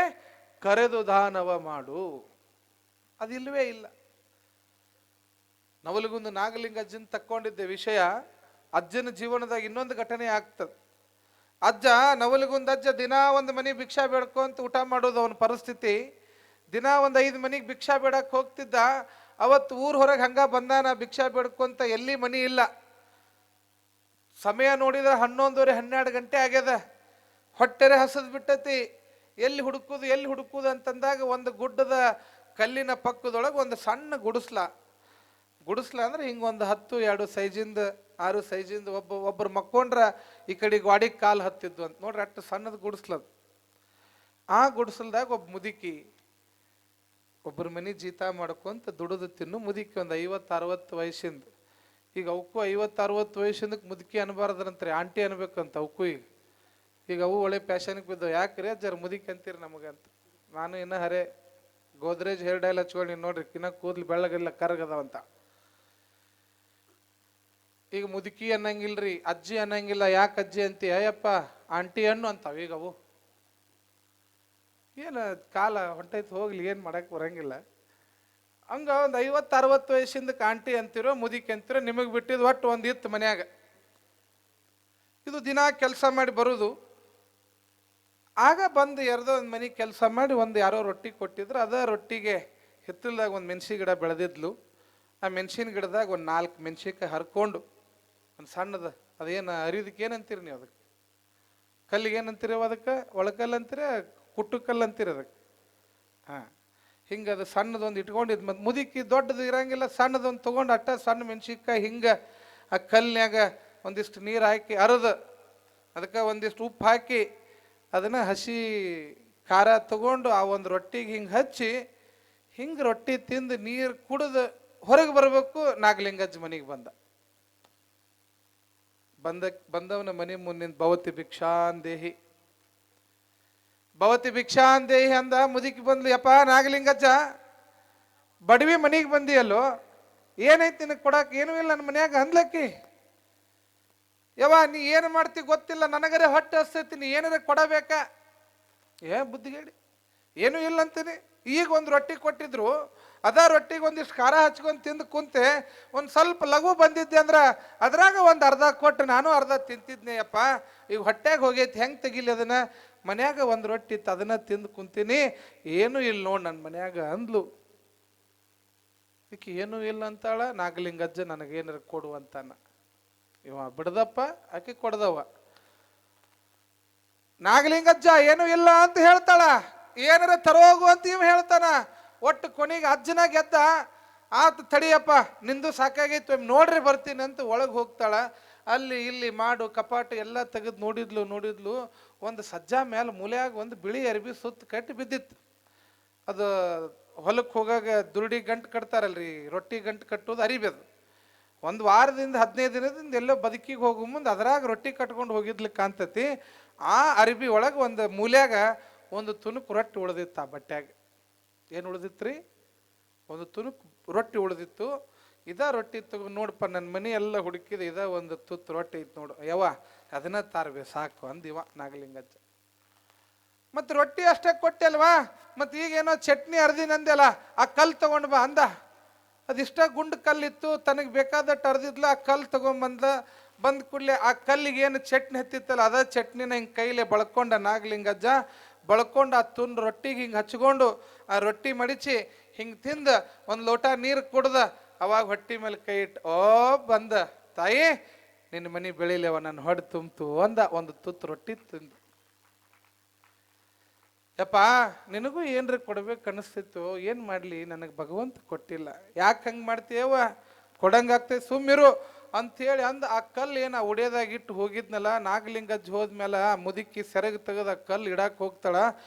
ಕರೆದು ದಾನವ ಮಾಡು, ಅದಿಲ್ವೇ ಇಲ್ಲ. ನವಲಗುಂದ ನಾಗಲಿಂಗ ಅಜ್ಜನ ತಕ್ಕೊಂಡಿದ್ದೆ ವಿಷಯ. ಅಜ್ಜನ ಜೀವನದಾಗ ಇನ್ನೊಂದು ಘಟನೆ ಆಗ್ತದೆ. ಅಜ್ಜ ನವಲಗುಂದ ಅಜ್ಜ ದಿನಾ ಒಂದು ಮನೆಗೆ ಭಿಕ್ಷಾ ಬೇಡ್ಕೊಂತ ಊಟ ಮಾಡೋದು ಅವನ ಪರಿಸ್ಥಿತಿ. ದಿನಾ ಒಂದು 5 ಮನೆಗೆ ಭಿಕ್ಷಾ ಬೇಡಕ್ಕೆ ಹೋಗ್ತಿದ್ದ. ಅವತ್ತು ಊರ್ ಹೊರಗೆ ಹಂಗ ಬಂದಾನ ಭಿಕ್ಷಾ ಬೇಡ್ಕೊಂತ, ಎಲ್ಲಿ ಮನಿ ಇಲ್ಲ. ಸಮಯ ನೋಡಿದ್ರೆ 11:30 12 ಗಂಟೆ ಆಗ್ಯದ. ಹೊಟ್ಟೆರೆ ಹಸದ್ ಬಿಟ್ಟತಿ. ಎಲ್ಲಿ ಹುಡುಕುದು ಅಂತಂದಾಗ ಒಂದು ಗುಡ್ಡದ ಕಲ್ಲಿನ ಪಕ್ಕದೊಳಗೆ ಒಂದು ಸಣ್ಣ ಗುಡಿಸ್ಲ ಅಂದ್ರೆ ಹಿಂಗೊಂದು 10 ಸೈಜಿಂದ 6 ಸೈಜಿಂದ ಒಬ್ಬರು ಮಕ್ಕೊಂಡ್ರ ಈ ಕಡೆ ಗಾಡಿಗೆ ಕಾಲು ಹತ್ತಿದ್ವು ಅಂತ ನೋಡ್ರಿ. ಅಷ್ಟು ಸಣ್ಣದ ಗುಡಿಸ್ಲದು. ಆ ಗುಡಿಸಲ್ದಾಗ ಒಬ್ಬ ಮುದುಕಿ ಒಬ್ಬರ ಮನೆ ಜೀತ ಮಾಡ್ಕೊಂತ ದುಡಿದು ತಿನ್ನು ಮುದುಕಿ, ಒಂದು 50-60 ವಯಸ್ಸಿಂದ. ಈಗ ಅವಕ್ಕೂ 50-60 ವಯಸ್ಸಿಂದಕ್ಕೆ ಮುದುಕಿ ಅನ್ಬಾರ್ದಂತ್ರಿ, ಆಂಟಿ ಅನ್ಬೇಕಂತ ಅವಕ್ಕೂ. ಈಗ ಅವು ಒಳ್ಳೆ ಪ್ಯಾಶನ್ಗೆ ಬಿದ್ದವು. ಯಾಕ್ರಿ ಜರ ಮುದುಕಿ ಅಂತೀರಿ ನಮಗಂತ. ನಾನು ಇನ್ನ ಹರೇ ಗೋದ್ರೇಜ್ ಹೇರ್ ಡೈಲ್ ಹಚ್ಕೊಂಡು ನೋಡ್ರಿ, ಇನ್ನ ಕೂದಲು ಬೆಳ್ಳಗಿಲ್ಲ ಕರಗದವಂತ. ಈಗ ಮುದುಕಿ ಅನ್ನಂಗಿಲ್ರಿ, ಅಜ್ಜಿ ಅನ್ನಂಗಿಲ್ಲ. ಯಾಕೆ ಅಜ್ಜಿ ಅಂತಿ? ಅಯ್ಯಪ್ಪ ಆಂಟಿ ಹಣ್ಣು ಅಂತಾವ ಈಗ ಅವು. ಏನು ಕಾಲ ಹೊಂಟೈತಿ, ಹೋಗ್ಲಿ, ಏನು ಮಾಡಕ್ ಬರಂಗಿಲ್ಲ. ಹಂಗ ಒಂದು 50-60 ವಯಸ್ಸಿಂದಕ್ಕೆ ಆಂಟಿ ಅಂತಿರೋ ಮುದುಕಿ ಅಂತಿರೋ ನಿಮಗೆ ಬಿಟ್ಟಿದ್ದು ಒಟ್ಟು ಒಂದು ಇತ್ತು ಮನ್ಯಾಗ. ಇದು ದಿನ ಕೆಲಸ ಮಾಡಿ ಬರುದು. ಆಗ ಬಂದು ಯಾರ್ದೋ ಒಂದು ಮನೆಗೆ ಕೆಲಸ ಮಾಡಿ ಯಾರೋ ರೊಟ್ಟಿ ಕೊಟ್ಟಿದ್ರು. ಅದ ರೊಟ್ಟಿಗೆ ಹಿತ್ತಲ್ದಾಗ ಒಂದು ಮೆಣಸಿನ ಗಿಡ ಬೆಳೆದಿದ್ಲು. ಆ ಮೆಣಸಿನ ಗಿಡದಾಗ ಒಂದು 4 ಮೆಣಸಿನ್ಕಾಯಿ ಹರ್ಕೊಂಡು ಒಂದು ಸಣ್ಣದ ಅದೇನು ಅರಿದಕ್ಕೆ ಏನಂತೀರಿ ನೀವು? ಅದಕ್ಕೆ ಕಲ್ಲಿಗೆ ಏನಂತೀರಿ? ಅದಕ್ಕೆ ಒಳಕಲ್ಲು ಅಂತೀರ, ಕುಟ್ಟು ಕಲ್ಲು ಅಂತೀರಿ ಅದಕ್ಕೆ. ಹಾಂ, ಹಿಂಗೆ ಅದು ಸಣ್ಣದೊಂದು ಇಟ್ಕೊಂಡಿದ್ದು. ಮತ್ತು ಮುದುಕಿ ದೊಡ್ಡದು ಇರಂಗಿಲ್ಲ, ಸಣ್ಣದೊಂದು ತೊಗೊಂಡು ಅಟ್ಟ ಸಣ್ಣ ಮೆಣಸಿನ್ಕಾಯಿ ಹಿಂಗೆ ಆ ಕಲ್ಲಿನಾಗ ಒಂದಿಷ್ಟು ನೀರು ಹಾಕಿ ಅರದು ಅದಕ್ಕೆ ಒಂದಿಷ್ಟು ಉಪ್ಪು ಹಾಕಿ ಅದನ್ನು ಹಸಿ ಖಾರ ತಗೊಂಡು ಆ ಒಂದು ರೊಟ್ಟಿಗೆ ಹಿಂಗೆ ಹಚ್ಚಿ ಹಿಂಗೆ ರೊಟ್ಟಿ ತಿಂದು ನೀರು ಕುಡಿದು ಹೊರಗೆ ಬರಬೇಕು. ನಾಗಲಿಂಗಜ್ಜ ಮನೆಗೆ ಬಂದವನ ಮನೆ ಮುಂದಿನ ಭವತಿ ಭಿಕ್ಷಾಂದೇಹಿ ಅಂದ. ಮುದುಕಿ ಬಂದ್ಲು, ಯಪ್ಪ ನಾಗಲಿಂಗಜ್ಜ ಬಡವಿ ಮನೆಗೆ ಬಂದಿಯಲ್ಲೋ, ಏನೈತಿ ನಿನಗೆ ಕೊಡಕ್ಕೆ? ಏನೂ ಇಲ್ಲ ನನ್ನ ಮನ್ಯಾಗ ಅಂದ್ಲಕ್ಕಿ. ಯವ್ವ ನೀ ಏನು ಮಾಡ್ತಿ ಗೊತ್ತಿಲ್ಲ, ನನಗರೆ ಹೊಟ್ಟೆ ಹಸ್ತೈತಿ, ನೀ ಏನಾರ ಕೊಡಬೇಕಾ? ಬುದ್ಧಿಗೇಡಿ, ಏನೂ ಇಲ್ಲ ಅಂತೀನಿ. ಈಗ ಒಂದು ರೊಟ್ಟಿ ಕೊಟ್ಟಿದ್ರು, ಅದ ರೊಟ್ಟಿಗೆ ಒಂದಿಷ್ಟು ಖಾರ ಹಚ್ಕೊಂಡು ತಿಂದು ಕುಂತೆ. ಒಂದು ಸ್ವಲ್ಪ ಲಘು ಬಂದಿದ್ದೆ ಅಂದ್ರೆ ಅದ್ರಾಗ ಒಂದು ಅರ್ಧ ಕೊಟ್ಟು ನಾನು ಅರ್ಧ ತಿಂತಿದ್ನೆಯಪ್ಪ. ಈಗ ಹೊಟ್ಟೆಗೆ ಹೋಗೈತಿ, ಹೆಂಗೆ ತೆಗಿಲಿ ಅದನ್ನ? ಮನ್ಯಾಗ ಒಂದು ರೊಟ್ಟಿ ಇತ್ತು, ಅದನ್ನ ತಿಂದು ಕುಂತೀನಿ. ಏನೂ ಇಲ್ಲ ನೋಡಿ ನನ್ನ ಮನ್ಯಾಗ ಅಂದ್ಲು. ಈಕೆ ಏನೂ ಇಲ್ಲ ಅಂತಾಳ. ನಾಗಲಿಂಗಜ್ಜ ನನಗೇನಾರ ಕೊಡುವಂತಾನ. ಇವ ಬಿಡದಪ್ಪ, ಆಕೆ ಕೊಡ್ದವ. ನಾಗಲಿಂಗಜ್ಜ ಏನೂ ಇಲ್ಲ ಅಂತ ಹೇಳ್ತಾಳ, ಏನಾರ ತರೋಗು ಅಂತ ಇವ ಹೇಳ್ತಾನ. ಒಟ್ಟು ಕೊನೆಗೆ ಅಜ್ಜನ ಗೆದ್ದ. ಆತು ತಡಿಯಪ್ಪ, ನಿಂದು ಸಾಕಾಗೈತು, ನೋಡ್ರಿ ಬರ್ತೀನಿ ಅಂತ ಒಳಗೆ ಹೋಗ್ತಾಳ. ಅಲ್ಲಿ ಇಲ್ಲಿ ಮಾಡು ಕಪಾಟು ಎಲ್ಲ ತೆಗೆದು ನೋಡಿದ್ಲು. ಒಂದು ಸಜ್ಜಾ ಮೇಲೆ ಮೂಲೆಯಾಗ ಒಂದು ಬಿಳಿ ಅರ್ಬಿ ಸುತ್ತ ಕಟ್ಟಿ ಬಿದ್ದಿತ್ತು. ಅದು ಹೊಲಕ್ಕೆ ಹೋಗಾಗ ದುರುಡಿ ಗಂಟು ಕಟ್ತಾರಲ್ರಿ, ರೊಟ್ಟಿ ಗಂಟು ಕಟ್ಟೋದು ಅರಿಬೇದು. ಒಂದು ವಾರದಿಂದ 15 ದಿನದಿಂದ ಎಲ್ಲೋ ಬದುಕಿಗೆ ಹೋಗೋ ಮುಂದೆ ಅದ್ರಾಗ ರೊಟ್ಟಿ ಕಟ್ಕೊಂಡು ಹೋಗಿದ್ಲಿಕ್ಕೆ ಕಾಣ್ತತಿ. ಆ ಅರಿಬಿ ಒಳಗೆ ಒಂದು ಮೂಲ್ಯಾಗ ಒಂದು ತುಣುಕು ರೊಟ್ಟಿ ಉಳಿದಿತ್ತು. ಆ ಬಟ್ಟ್ಯಾಗ ಏನು ಉಳಿದಿತ್ತು ರೀ? ಒಂದು ತುಣುಕು ರೊಟ್ಟಿ ಉಳಿದಿತ್ತು. ಇದ ರೊಟ್ಟಿ ತಗೋ ನೋಡಪ್ಪ, ನನ್ನ ಮನೆ ಎಲ್ಲ ಹುಡುಕಿದ, ಇದ ಒಂದು ತುತ್ತು ರೊಟ್ಟಿ ಐತಿ ನೋಡು, ಯವ್ವ ಅದನ್ನ ತಾರ್ಬೇ ಸಾಕು ಅಂದಿವ ನಾಗಲಿಂಗಜ್ಜ. ಮತ್ತು ರೊಟ್ಟಿ ಅಷ್ಟೇ ಕೊಟ್ಟೆ ಅಲ್ವಾ, ಮತ್ತು ಈಗೇನೋ ಚಟ್ನಿ ಅರ್ದಿನಂದೆಲ್ಲ, ಆ ಕಲ್ಲು ತಗೊಂಡು ಬಾ ಅಂದ. ಅದಿಷ್ಟ ಗುಂಡು ಕಲ್ಲಿತ್ತು, ತನಗೆ ಬೇಕಾದಟ್ಟು ಅರ್ದಿದ್ಲ. ಆ ಕಲ್ಲು ಬಂದ ಕೂಡಲೇ ಆ ಕಲ್ಲಿಗೆ ಏನು ಚಟ್ನಿ ಹತ್ತಿತ್ತಲ್ಲ, ಅದ ಚಟ್ನಿನ ಹಿಂಗೆ ಕೈಲೇ ಬಳ್ಕೊಂಡ ನಾಗಲಿಂಗಜ್ಜ. ಬಳ್ಕೊಂಡು ಆ ತುಂಡು ರೊಟ್ಟಿಗೆ ಹಿಂಗೆ ಹಚ್ಕೊಂಡು ಆ ರೊಟ್ಟಿ ಮಡಿಚಿ ಹಿಂಗೆ ತಿಂದ ಒಂದು ಲೋಟ ನೀರು ಕುಡ್ದ. ಅವಾಗ ಹೊಟ್ಟಿ ಮೇಲೆ ಕೈ ಇಟ್ಟು, ಓ ಬಂದ ತಾಯಿ ನಿನ್ನ ಮನೆ ಬೆಳಿಲೇವ, ನನ್ನ ಹೊಡೆ ತುಂಬ್ತು ಅಂದ. ಒಂದು ತುತ್ತು ರೊಟ್ಟಿ ತಿಂದು. ಯಪ್ಪ ನಿನಗೂ ಏನ್ರಿ ಕೊಡ್ಬೇಕು ಅನಿಸ್ತಿತ್ತು, ಏನು ಮಾಡಲಿ, ನನಗೆ ಭಗವಂತ ಕೊಟ್ಟಿಲ್ಲ. ಯಾಕೆ ಹಂಗೆ ಮಾಡ್ತೀಯವ, ಕೊಡಂಗಾಗ್ತೈತೆ ಸುಮ್ಮಿರು ಅಂಥೇಳಿ ಅಂದ. ಆ ಕಲ್ಲು ಏನು ಉಡಿಯೋದಾಗಿಟ್ಟು ಹೋಗಿದ್ನಲ್ಲ, ನಾಗಲಿಂಗಜ್ಜ ಹೋದ್ಮೇಲೆ ಆ ಮುದುಕಿ ಸೆರಗು ತೆಗೆದು ಆ ಕಲ್ಲು ಇಡಕ್ಕೆ ಹೋಗ್ತಾಳ.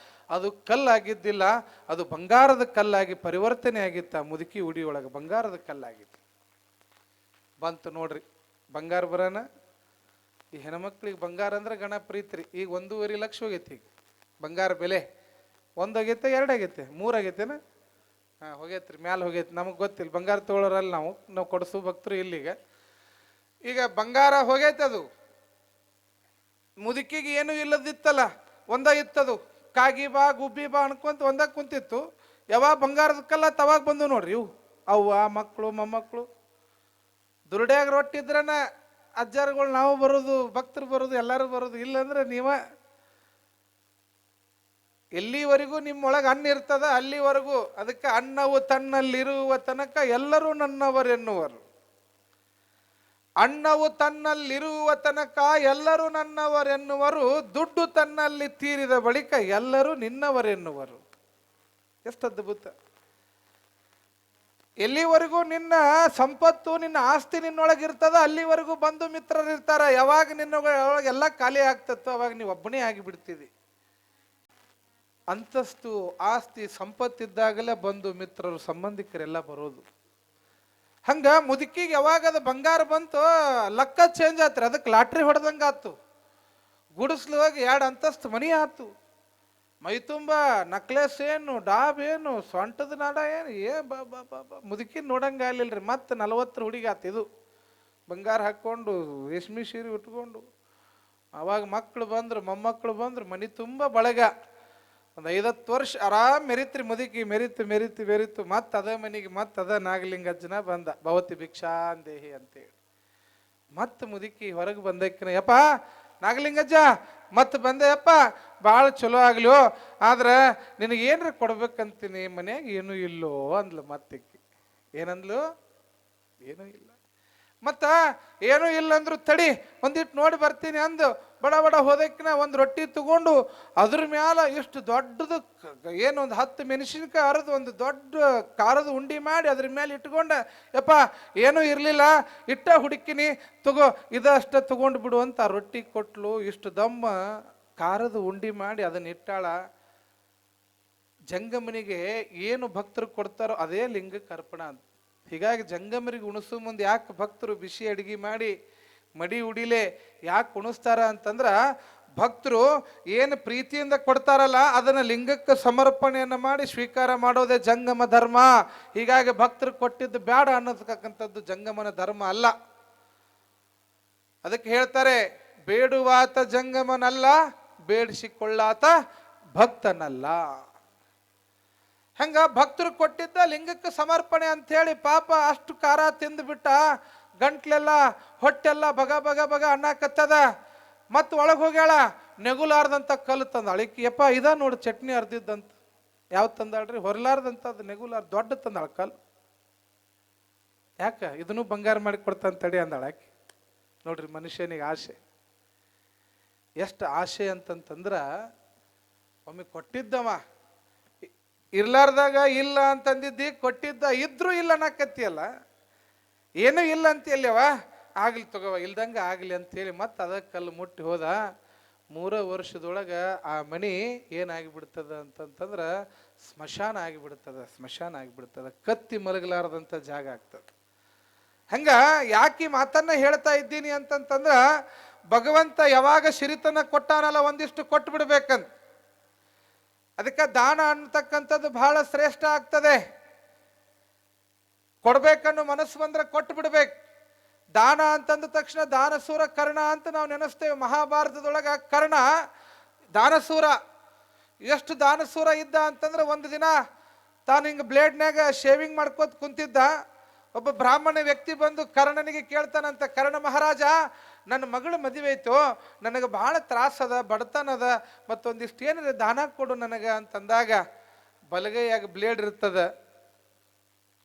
ಅದು ಕಲ್ಲಾಗಿದ್ದಿಲ್ಲ, ಅದು ಬಂಗಾರದ ಕಲ್ಲಾಗಿ ಪರಿವರ್ತನೆ ಆಗಿತ್ತು. ಆ ಮುದುಕಿ ಉಡಿಯೊಳಗೆ ಬಂಗಾರದ ಕಲ್ಲಾಗಿತ್ತು. ಬಂತು ನೋಡ್ರಿ ಬಂಗಾರ ಬರೋಣ. ಈ ಹೆಣ್ಮಕ್ಳಿಗೆ ಬಂಗಾರ ಅಂದ್ರೆ ಗಣ ಪ್ರೀತಿ ರೀ. ಈಗ 1.5 ಲಕ್ಷ ಹೋಗೈತಿ. ಈಗ ಬಂಗಾರ ಬೆಲೆ 1 ಆಗೈತೆ, 2 ಆಗೈತೆ, 3 ಆಗೈತೆನ? ಹಾಂ ಹೋಗೈತ್ರಿ, ಮ್ಯಾಲೆ ಹೋಗೈತಿ. ನಮಗೆ ಗೊತ್ತಿಲ್ಲ, ಬಂಗಾರ ತೊಗೊಳೋರಲ್ಲ ನಾವು ಕೊಡಿಸೋ ಭಕ್ತರು ಇಲ್ಲಿಗ. ಈಗ ಬಂಗಾರ ಹೋಗೈತೆ. ಅದು ಮುದುಕಿಗೆ ಏನೂ ಇಲ್ಲದಿತ್ತಲ್ಲ, ಒಂದ ಇತ್ತದು. ಕಾಗಿ ಬಾ ಗುಬ್ಬಿ ಬಾ ಅನ್ಕೊಂತ ಒಂದಾಗ ಕುಂತಿತ್ತು. ಯಾವಾಗ ಬಂಗಾರದ ಕಲ್ಲ ತವಾಗ ಬಂದು ನೋಡ್ರಿ ಇವು ಅವ್ವ ಮಕ್ಕಳು ಮೊಮ್ಮಕ್ಕಳು. ದುರ್ಡ್ಯಾಗ ರೊಟ್ಟಿದ್ರನ ಅಜ್ಜಾರುಗಳು ನಾವು ಬರೋದು, ಭಕ್ತರು ಬರೋದು, ಎಲ್ಲರೂ ಬರೋದು. ಇಲ್ಲಂದ್ರೆ ನೀವ ಎಲ್ಲಿವರೆಗೂ ನಿಮ್ಮೊಳಗೆ ಅನ್ನ ಇರ್ತದ ಅಲ್ಲಿವರೆಗೂ. ಅದಕ್ಕೆ ಅನ್ನವು ತನ್ನಲ್ಲಿರುವ ತನಕ ಎಲ್ಲರೂ ನನ್ನವರೆನ್ನುವರು. ಅನ್ನವು ತನ್ನಲ್ಲಿರುವ ತನಕ ಎಲ್ಲರೂ ನನ್ನವರೆನ್ನುವರು. ದುಡ್ಡು ತನ್ನಲ್ಲಿ ತೀರಿದ ಬಳಿಕ ಎಲ್ಲರೂ ನಿನ್ನವರೆನ್ನುವರು. ಎಷ್ಟು ಅದ್ಭುತ. ಎಲ್ಲಿವರೆಗೂ ನಿನ್ನ ಸಂಪತ್ತು ನಿನ್ನ ಆಸ್ತಿ ನಿನ್ನೊಳಗಿರ್ತದ ಅಲ್ಲಿವರೆಗೂ ಬಂಧು ಮಿತ್ರರು ಇರ್ತಾರ. ಯಾವಾಗ ನಿನ್ನೊಳಗೆ ಎಲ್ಲ ಖಾಲಿ ಆಗ್ತತ್ತೋ ಅವಾಗ ನೀವು ಒಬ್ಬನೇ ಆಗಿಬಿಡ್ತೀವಿ. ಅಂತಸ್ತು ಆಸ್ತಿ ಸಂಪತ್ತಿದ್ದಾಗಲೇ ಬಂಧು ಮಿತ್ರರು ಸಂಬಂಧಿಕರೆಲ್ಲ ಬರೋದು. ಹಂಗ ಮುದುಕಿಗೆ ಯಾವಾಗ ಅದು ಬಂಗಾರ ಬಂತು ಲಕ್ಕ ಚೇಂಜ್ ಆತ್ರಿ. ಅದಕ್ಕೆ ಲಾಟ್ರಿ ಹೊಡೆದಂಗ ಆತು. ಗುಡಿಸ್ಲು ಹೋಗಿ 2 ಅಂತಸ್ತು ಮನಿ ಆತು. ಮೈ ತುಂಬ ನಕ್ಲೆಸ್ ಏನು, ಡಾಬ್ ಏನು, ಸೊಂಟದ ನಾಡ ಏನು, ಬಾ ಬಾ ಬಾ ಬಾ ಮುದುಕಿ ನೋಡಂಗ ಆಗ್ಲಿಲ್ರಿ. ಮತ್ತೆ 40 ಹುಡುಗಿ ಆತು. ಇದು ಬಂಗಾರ ಹಾಕ್ಕೊಂಡು ರೇಷ್ಮೆ ಸೀರೆ ಉಟ್ಕೊಂಡು. ಅವಾಗ ಮಕ್ಕಳು ಬಂದ್ರು, ಮೊಮ್ಮಕ್ಕಳು ಬಂದ್ರು, ಮನಿ ತುಂಬ ಬಳಗ. ಒಂದು 50 ವರ್ಷ ಆರಾಮ್ ಮೆರಿತ್ರಿ ಮುದುಕಿ. ಮೆರಿತು ಮತ್ತೆ ಅದ ಮನೆಗೆ ಮತ್ತೆ ಅದ ನಾಗಲಿಂಗಜ್ಜನ ಬಂದ. ಭವತಿ ಭಿಕ್ಷಾಂದೇಹಿ ಅಂತೇಳಿ ಮತ್ತೆ ಮುದುಕಿ ಹೊರಗೆ ಬಂದಕ್ಕಿನ, ಯಪ್ಪ ನಾಗಲಿಂಗಜ್ಜ ಮತ್ತೆ ಬಂದೆ ಯಪ್ಪ, ಭಾಳ ಚಲೋ ಆಗ್ಲಿಯೋ, ಆದ್ರೆ ನಿನಗೇನ್ರ ಕೊಡ್ಬೇಕಂತೀನಿ, ಮನ್ಯಾಗ ಏನೂ ಇಲ್ಲೋ ಅಂದ್ಲು. ಮತ್ತೆ ಏನಂದ್ಲು? ಏನೂ ಇಲ್ಲ. ಮತ್ತ ಏನೂ ಇಲ್ಲ ಅಂದ್ರು ತಡಿ ಒಂದಿಟ್ಟು ನೋಡಿ ಬರ್ತೀನಿ ಅಂದು ಬಡ ಬಡ ಹೋದಕ್ಕಿನ ಒಂದು ರೊಟ್ಟಿ ತಗೊಂಡು ಅದ್ರ ಮ್ಯಾಲ ಇಷ್ಟು ದೊಡ್ಡದು ಏನು ಒಂದು 10 ಮೆಣಸಿನ್ಕಾಯಿ ಅರದು ಒಂದು ದೊಡ್ಡ ಖಾರದ ಉಂಡಿ ಮಾಡಿ ಅದ್ರ ಮೇಲೆ ಇಟ್ಕೊಂಡ, ಯಪ್ಪ ಏನೂ ಇರಲಿಲ್ಲ ಇಟ್ಟ ಹುಡುಕಿನಿ ತಗೋ ಇದಷ್ಟ ತಗೊಂಡು ಬಿಡು ಅಂತ ಆ ರೊಟ್ಟಿ ಕೊಟ್ಲು. ಇಷ್ಟು ದಮ್ಮ ಖಾರದ ಉಂಡಿ ಮಾಡಿ ಅದನ್ನ ಇಟ್ಟಾಳ. ಜಂಗಮನಿಗೆ ಏನು ಭಕ್ತರು ಕೊಡ್ತಾರೋ ಅದೇ ಲಿಂಗಕ್ಕೆ ಅರ್ಪಣ ಅಂತ. ಹೀಗಾಗಿ ಜಂಗಮರಿಗೆ ಉಣಿಸೋ ಮುಂದೆ ಯಾಕೆ ಭಕ್ತರು ಬಿಸಿ ಅಡಿಗೆ ಮಾಡಿ ಮಡಿ ಉಡಿಲೆ ಯಾಕೆ ಉಣಿಸ್ತಾರ ಅಂತಂದ್ರ, ಭಕ್ತರು ಏನು ಪ್ರೀತಿಯಿಂದ ಕೊಡ್ತಾರಲ್ಲ ಅದನ್ನ ಲಿಂಗಕ್ಕೆ ಸಮರ್ಪಣೆಯನ್ನು ಮಾಡಿ ಸ್ವೀಕಾರ ಮಾಡೋದೇ ಜಂಗಮ ಧರ್ಮ. ಹೀಗಾಗಿ ಭಕ್ತರು ಕೊಟ್ಟಿದ್ದು ಬೇಡ ಅನ್ನೋದಕ್ಕಂಥದ್ದು ಜಂಗಮನ ಧರ್ಮ ಅಲ್ಲ. ಅದಕ್ಕೆ ಹೇಳ್ತಾರೆ, ಬೇಡುವಾತ ಜಂಗಮನಲ್ಲ, ಬೇಡಿಸಿಕೊಳ್ಳಾತ ಭಕ್ತನಲ್ಲ. ಹಂಗ ಭಕ್ತರು ಕೊಟ್ಟಿದ್ದ ಲಿಂಗಕ್ಕೆ ಸಮರ್ಪಣೆ ಅಂತ ಹೇಳಿ ಪಾಪ ಅಷ್ಟು ಖಾರ ತಿಂದುಬಿಟ್ಟ. ಗಂಟ್ಲೆಲ್ಲ ಹೊಟ್ಟೆಲ್ಲ ಬಗ ಬಗ ಬಗ ಅನ್ನಕತ್ತದ. ಮತ್ತು ಒಳಗೆ ಹೋಗ್ಯಾಳ, ನೆಗುಲಾರ್ದಂತ ಕಲ್ಲು ತಂದಾಳ. ಯಪ್ಪ ಇದ ನೋಡಿ ಚಟ್ನಿ ಅರ್ದಿದ್ದಂತ. ಯಾವ ತಂದಾಳ್ರಿ? ಹೊರಲಾರ್ದಂತ ಅದು ನೆಗುಲಾರ ದೊಡ್ಡ ತಂದಾಳ ಕಲ್ಲು. ಯಾಕ ಇದನ್ನು ಬಂಗಾರ ಮಾಡಿ ಕೊಡ್ತಾನ ತಡಿ ಅಂದಾಳ ಆಕಿ. ನೋಡ್ರಿ ಮನುಷ್ಯನಿಗೆ ಆಸೆ ಎಷ್ಟು ಆಸೆ ಅಂತಂತಂದ್ರ, ಒಮ್ಮೆ ಕೊಟ್ಟಿದ್ದವ ಇರ್ಲಾರ್ದಾಗ ಇಲ್ಲ ಅಂತಂದಿದ್ದಿ, ಕೊಟ್ಟಿದ್ದ ಇದ್ರೂ ಇಲ್ಲ ಅನ್ನಕತ್ತಿಯಲ್ಲ, ಏನೂ ಇಲ್ಲ ಅಂತೀಯಲ್ಲವ, ಆಗ್ಲಿ ತಗೋವ ಇಲ್ದಂಗೆ ಆಗಲಿ ಅಂತೇಳಿ ಮತ್ತೆ ಅದ ಕಲ್ಲು ಮುಟ್ಟಿ ಹೋದ. 3 ವರ್ಷದೊಳಗೆ ಆ ಮನಿ ಏನಾಗಿಬಿಡ್ತದ ಅಂತಂತಂದ್ರೆ ಸ್ಮಶಾನ ಆಗಿಬಿಡ್ತದ, ಸ್ಮಶಾನ ಆಗಿಬಿಡ್ತದ, ಕತ್ತಿ ಮಲಗಲಾರದಂಥ ಜಾಗ ಆಗ್ತದೆ. ಹಂಗ ಯಾಕೆ ಮಾತನ್ನ ಹೇಳ್ತಾ ಇದ್ದೀನಿ ಅಂತಂತಂದ್ರ, ಭಗವಂತ ಯಾವಾಗ ಸಿರಿತನ ಕೊಟ್ಟಾನಲ್ಲ ಒಂದಿಷ್ಟು ಕೊಟ್ಟು ಬಿಡ್ಬೇಕಂತ. ಅದಕ್ಕೆ ದಾನ ಅನ್ನತಕ್ಕಂಥದ್ದು ಬಹಳ ಶ್ರೇಷ್ಠ ಆಗ್ತದೆ. ಕೊಡ್ಬೇಕನ್ನೋ ಮನಸ್ಸು ಬಂದ್ರೆ ಕೊಟ್ಟು ಬಿಡ್ಬೇಕು. ದಾನ ಅಂತಂದ ತಕ್ಷಣ ದಾನಸೂರ ಕರ್ಣ ಅಂತ ನಾವು ನೆನೆಸ್ತೇವೆ. ಮಹಾಭಾರತದೊಳಗ ಕರ್ಣ ದಾನಸೂರ. ಎಷ್ಟು ದಾನಸೂರ ಇದ್ದ ಅಂತಂದ್ರೆ, ಒಂದು ದಿನ ತಾನು ಹಿಂಗೆ ಬ್ಲೇಡ್ನಾಗ ಶೇವಿಂಗ್ ಮಾಡ್ಕೋತ ಕುಂತಿದ್ದ. ಒಬ್ಬ ಬ್ರಾಹ್ಮಣ ವ್ಯಕ್ತಿ ಬಂದು ಕರ್ಣನಿಗೆ ಕೇಳ್ತಾನಂತ, ಕರ್ಣ ಮಹಾರಾಜ, ನನ್ನ ಮಗಳು ಮದುವೆ ಆಯ್ತು, ನನಗೆ ಬಹಳ ತ್ರಾಸದ, ಬಡತನದ, ಮತ್ತೊಂದಿಷ್ಟು ಏನಿದೆ ದಾನ ಕೊಡು ನನಗೆ ಅಂತಂದಾಗ, ಬಲಗೈಯಾಗ ಬ್ಲೇಡ್ ಇರ್ತದ,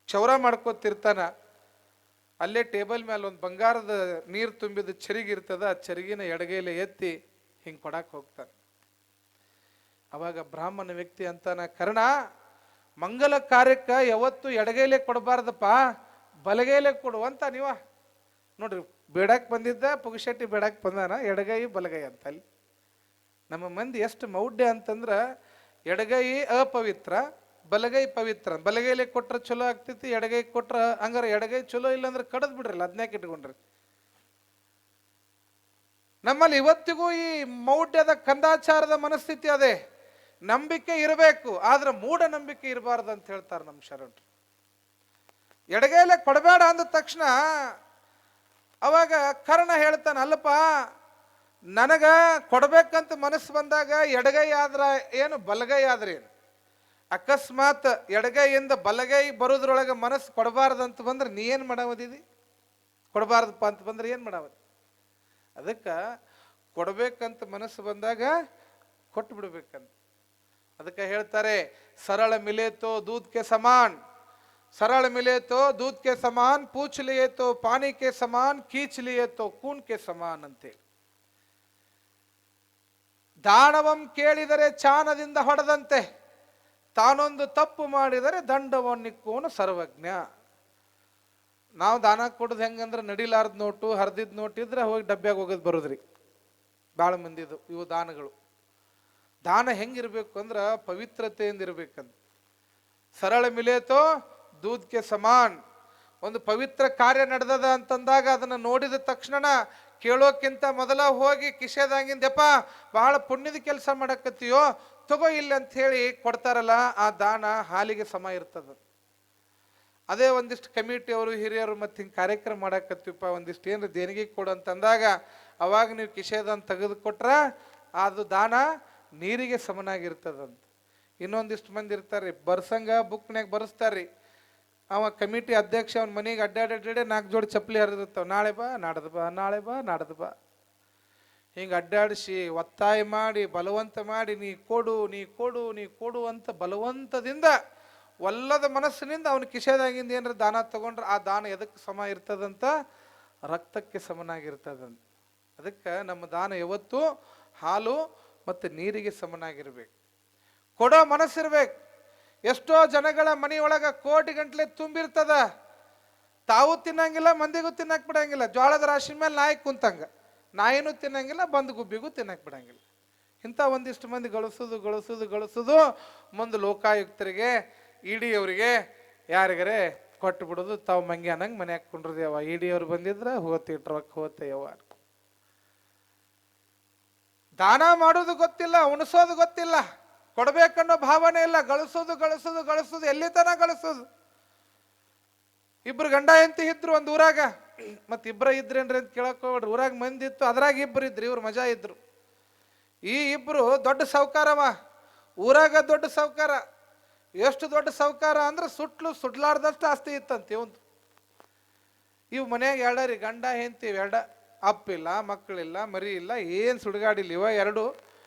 ಕ್ಷೌರ ಮಾಡ್ಕೋತಿರ್ತಾನ. ಅಲ್ಲೇ ಟೇಬಲ್ ಮೇಲೆ ಒಂದು ಬಂಗಾರದ ನೀರು ತುಂಬಿದ ಚರಿಗೆ ಇರ್ತದ, ಆ ಚರಿಗಿನ ಎಡಗೈಲೆ ಎತ್ತಿ ಹಿಂಗೆ ಕೊಡಕ್ಕೆ ಹೋಗ್ತಾನೆ. ಅವಾಗ ಬ್ರಾಹ್ಮಣ ವ್ಯಕ್ತಿ ಅಂತಾನ, ಕರ್ಣ, ಮಂಗಲ ಕಾರ್ಯಕ್ಕೆ ಯಾವತ್ತು ಎಡಗೈಲೆ ಕೊಡಬಾರ್ದಪ್ಪ, ಬಲಗೈಲೆ ಕೊಡು ಅಂತ. ನೀವ ನೋಡ್ರಿ, ಬೇಡಕ್ಕೆ ಬಂದಿದ್ದ ಪುಗಶೆಟ್ಟಿ ಬೇಡಕ್ಕೆ ಬಂದಾನ, ಎಡಗೈ ಬಲಗೈ ಅಂತ. ಅಲ್ಲಿ ನಮ್ಮ ಮಂದಿ ಎಷ್ಟು ಮೌಢ್ಯ ಅಂತಂದ್ರೆ, ಎಡಗೈ ಅಪವಿತ್ರ, ಬಲಗೈ ಪವಿತ್ರ. ಬಲಗೈಲೆ ಕೊಟ್ರೆ ಚಲೋ ಆಗ್ತೈತಿ, ಎಡಗೈ ಕೊಟ್ರ ಹಂಗಾರೆ ಎಡಗೈ ಚಲೋ ಇಲ್ಲ ಅಂದ್ರೆ ಕಡದ್ ಬಿಡ್ರಲ್ಲ, ಅದನ್ಯಾಕೆ ಇಟ್ಕೊಂಡ್ರಿ. ನಮ್ಮಲ್ಲಿ ಇವತ್ತಿಗೂ ಈ ಮೌಢ್ಯದ ಕಂದಾಚಾರದ ಮನಸ್ಥಿತಿ ಅದೇ. ನಂಬಿಕೆ ಇರಬೇಕು, ಆದ್ರೆ ಮೂಢನಂಬಿಕೆ ಇರಬಾರ್ದು ಅಂತ ಹೇಳ್ತಾರೆ ನಮ್ಮ ಶರಣರು. ಎಡಗೈಲೆ ಕೊಡಬೇಡ ಅಂದ ತಕ್ಷಣ ಅವಾಗ ಕರ್ಣ ಹೇಳ್ತಾನೆ, ಅಲ್ಲಪ್ಪ, ನನಗ ಕೊಡ್ಬೇಕಂತ ಮನಸ್ಸು ಬಂದಾಗ ಎಡಗೈ ಆದ್ರ ಏನು, ಬಲಗೈ ಆದ್ರೆ ಏನು? ಅಕಸ್ಮಾತ್ ಎಡಗೈಯಿಂದ ಬಲಗೈ ಬರೋದ್ರೊಳಗೆ ಮನಸ್ಸು ಕೊಡಬಾರ್ದಂತ ಬಂದ್ರೆ ನೀ ಏನು ಮಾಡಾವದಿದಿ? ಕೊಡಬಾರ್ದಪ್ಪ ಅಂತ ಬಂದ್ರೆ ಏನು ಮಾಡಾವದಿ? ಅದಕ್ಕೆ ಕೊಡ್ಬೇಕಂತ ಮನಸ್ಸು ಬಂದಾಗ ಕೊಟ್ಟು ಬಿಡ್ಬೇಕಂತ. ಅದಕ್ಕೆ ಹೇಳ್ತಾರೆ, ಸರಳ ಮಿಲೆ ತೋ दूध के समान, सरल मिले तो दूध के समान, पूछ लिए तो पानी के समान, खींच लिए तो खून के समान ಅಂತೇಳಿ. ದಾನವಂ ಕೇಳಿದರೆ ಚಾನದಿಂದ ಹೊಡೆದಂತೆ, ತಾನೊಂದು ತಪ್ಪು ಮಾಡಿದರೆ ದಂಡವನ್ನಿಕ್ಕುವನು ಸರ್ವಜ್ಞ. ನಾವು ದಾನ ಕೊಡೋದು ಹೆಂಗಂದ್ರೆ, ನಡಿಲಾರ್ದ ನೋಟು, ಹರಿದಿದ್ ನೋಟ್ ಇದ್ರೆ ಹೋಗಿ ಡಬ್ಬ್ಯಾಗ ಹೋಗೋದು ಬರೋದ್ರಿ ಭಾಳ ಮಂದಿದು. ಇವು ದಾನಗಳು. ದಾನ ಹೆಂಗಿರ್ಬೇಕು ಅಂದ್ರೆ ಪವಿತ್ರತೆಯಿಂದ ಇರ್ಬೇಕಂತ. ಸರಳ ಮಿಲೇತೋ ದೂದ್ಕೆ ಸಮಾನ್. ಒಂದು ಪವಿತ್ರ ಕಾರ್ಯ ನಡೆದದ ಅಂತಂದಾಗ ಅದನ್ನು ನೋಡಿದ ತಕ್ಷಣ ಕೇಳೋಕ್ಕಿಂತ ಮೊದಲ ಹೋಗಿ ಕಿಶೆದಾಗಿಂದಪ್ಪ ಬಹಳ ಪುಣ್ಯದ ಕೆಲಸ ಮಾಡಕತ್ತೀಯೋ, ತಗೋ ಇಲ್ಲ ಅಂತ ಹೇಳಿ ಕೊಡ್ತಾರಲ್ಲ, ಆ ದಾನ ಹಾಲಿಗೆ ಸಮ ಇರ್ತದ. ಅದೇ ಒಂದಿಷ್ಟು ಕಮಿಟಿಯವರು ಹಿರಿಯರು ಮತ್ತೆ ಹಿಂಗೆ ಕಾರ್ಯಕ್ರಮ ಮಾಡಕತ್ತೀವಪ್ಪ, ಒಂದಿಷ್ಟು ಏನ್ರ ದೇಣಿಗೆ ಕೊಡು ಅಂತಂದಾಗ ಅವಾಗ ನೀವು ಕಿಶೆದನ್ನು ತೆಗೆದು ಕೊಟ್ರ ಅದು ದಾನ ನೀರಿಗೆ ಸಮನಾಗಿರ್ತದಂತ. ಇನ್ನೊಂದಿಷ್ಟು ಮಂದಿ ಇರ್ತಾರೆ, ಬರ್ಸಂಗ ಬುಕ್ನ್ಯಾಗ ಬರೆಸ್ತಾರ್ರಿ. ಅವ ಕಮಿಟಿ ಅಧ್ಯಕ್ಷ ಅವನ ಮನೆಗೆ ಅಡ್ಡಾಡಿ 4 ಜೋಡಿ ಚಪ್ಪಲಿ ಹರಿದಿರ್ತಾವ, ನಾಳೆ ಬಾ ನಾಡ್ದು ಬಾ, ನಾಳೆ ಬಾ ನಾಡ್ದು ಬಾ, ಹಿಂಗೆ ಅಡ್ಡಾಡಿಸಿ ಒತ್ತಾಯ ಮಾಡಿ ಬಲವಂತ ಮಾಡಿ ನೀ ಕೊಡು ನೀ ಕೊಡು ನೀ ಕೊಡು ಅಂತ ಬಲವಂತದಿಂದ ಒಲ್ಲದ ಮನಸ್ಸಿನಿಂದ ಅವನ ಕಿಶೆದಾಗಿಂದ ಏನಾರ ದಾನ ತಗೊಂಡ್ರೆ ಆ ದಾನ ಎದಕ್ಕೆ ಸಮ ಇರ್ತದಂತ? ರಕ್ತಕ್ಕೆ ಸಮನಾಗಿರ್ತದಂತ. ಅದಕ್ಕೆ ನಮ್ಮ ದಾನ ಯಾವತ್ತೂ ಹಾಲು ಮತ್ತು ನೀರಿಗೆ ಸಮನಾಗಿರ್ಬೇಕು. ಕೊಡೋ ಮನಸ್ಸಿರ್ಬೇಕು. ಎಷ್ಟೋ ಜನಗಳ ಮನೆಯೊಳಗೆ ಕೋಟಿ ಗಂಟ್ಲೆ ತುಂಬಿರ್ತದ, ತಾವು ತಿನ್ನಂಗಿಲ್ಲ, ಮಂದಿಗೂ ತಿನ್ನಕ್ ಬಿಡಂಗಿಲ್ಲ. ಜೋಳದ ರಾಶಿ ಮೇಲೆ ನಾಯಿ ಕುಂತಂಗ, ನಾಯಿನೂ ತಿನ್ನಂಗಿಲ್ಲ, ಬಂದು ಗುಬ್ಬಿಗೂ ತಿನ್ನಕ್ ಬಿಡಂಗಿಲ್ಲ. ಇಂಥ ಒಂದಿಷ್ಟು ಮಂದಿ ಗಳಿಸೋದು ಮುಂದೆ ಲೋಕಾಯುಕ್ತರಿಗೆ, ಇಡಿ ಅವರಿಗೆ ಯಾರಿಗರೆ ಕೊಟ್ಟು ಬಿಡೋದು. ತಾವು ಮಂಗಿ ಅನ್ನಂಗೆ ಮನೆ ಹಾಕೊಂಡ್ರದು. ಯಾವ ಇಡಿ ಅವ್ರು ಬಂದಿದ್ರೆ ಹೋತಿ ಟ್ರಕ್ ಹೋತೆ ಯಾವ. ದಾನ ಮಾಡೋದು ಗೊತ್ತಿಲ್ಲ, ಉಣಿಸೋದು ಗೊತ್ತಿಲ್ಲ, ಕೊಡ್ಬೇಕನ್ನೋ ಭಾವನೆ ಇಲ್ಲ. ಗಳಿಸೋದು ಎಲ್ಲಿ ತನ ಗಳಿಸೋದು. ಇಬ್ರು ಗಂಡ ಹೆಂಡತಿ ಇದ್ರು ಒಂದು ಊರಾಗ, ಮತ್ತೆ ಇಬ್ಬರ ಇದ್ರೇನ್ರಿ ಅಂತ ಕೇಳಕ್ ಹೋಗ್ಬಿಡ್ರಿ. ಊರಾಗ ಮಂದಿ ಇತ್ತು, ಅದ್ರಾಗ ಇಬ್ರು ಇದ್ರಿ, ಇವ್ರು ಮಜಾ ಇದ್ರು. ಈ ಇಬ್ರು ದೊಡ್ಡ ಸಾವ್ಕಾರವ, ಊರಾಗ ದೊಡ್ಡ ಸಾವ್ಕಾರ. ಎಷ್ಟು ದೊಡ್ಡ ಸಾವ್ಕಾರ ಅಂದ್ರೆ ಸುಡ್ಲಾರ್ದಷ್ಟು ಆಸ್ತಿ ಇತ್ತಂತ ಇವಂದು. ಇವು ಮನ್ಯಾಗ ಎರಡರಿ, ಗಂಡ ಹೆಂಡತಿ ಎರಡ, ಅಪ್ಪಿಲ್ಲ, ಮಕ್ಕಳಿಲ್ಲ, ಮರಿ ಇಲ್ಲ, ಏನು ಸುಡುಗಾಡಿಲ್ಲ. ಇವ 2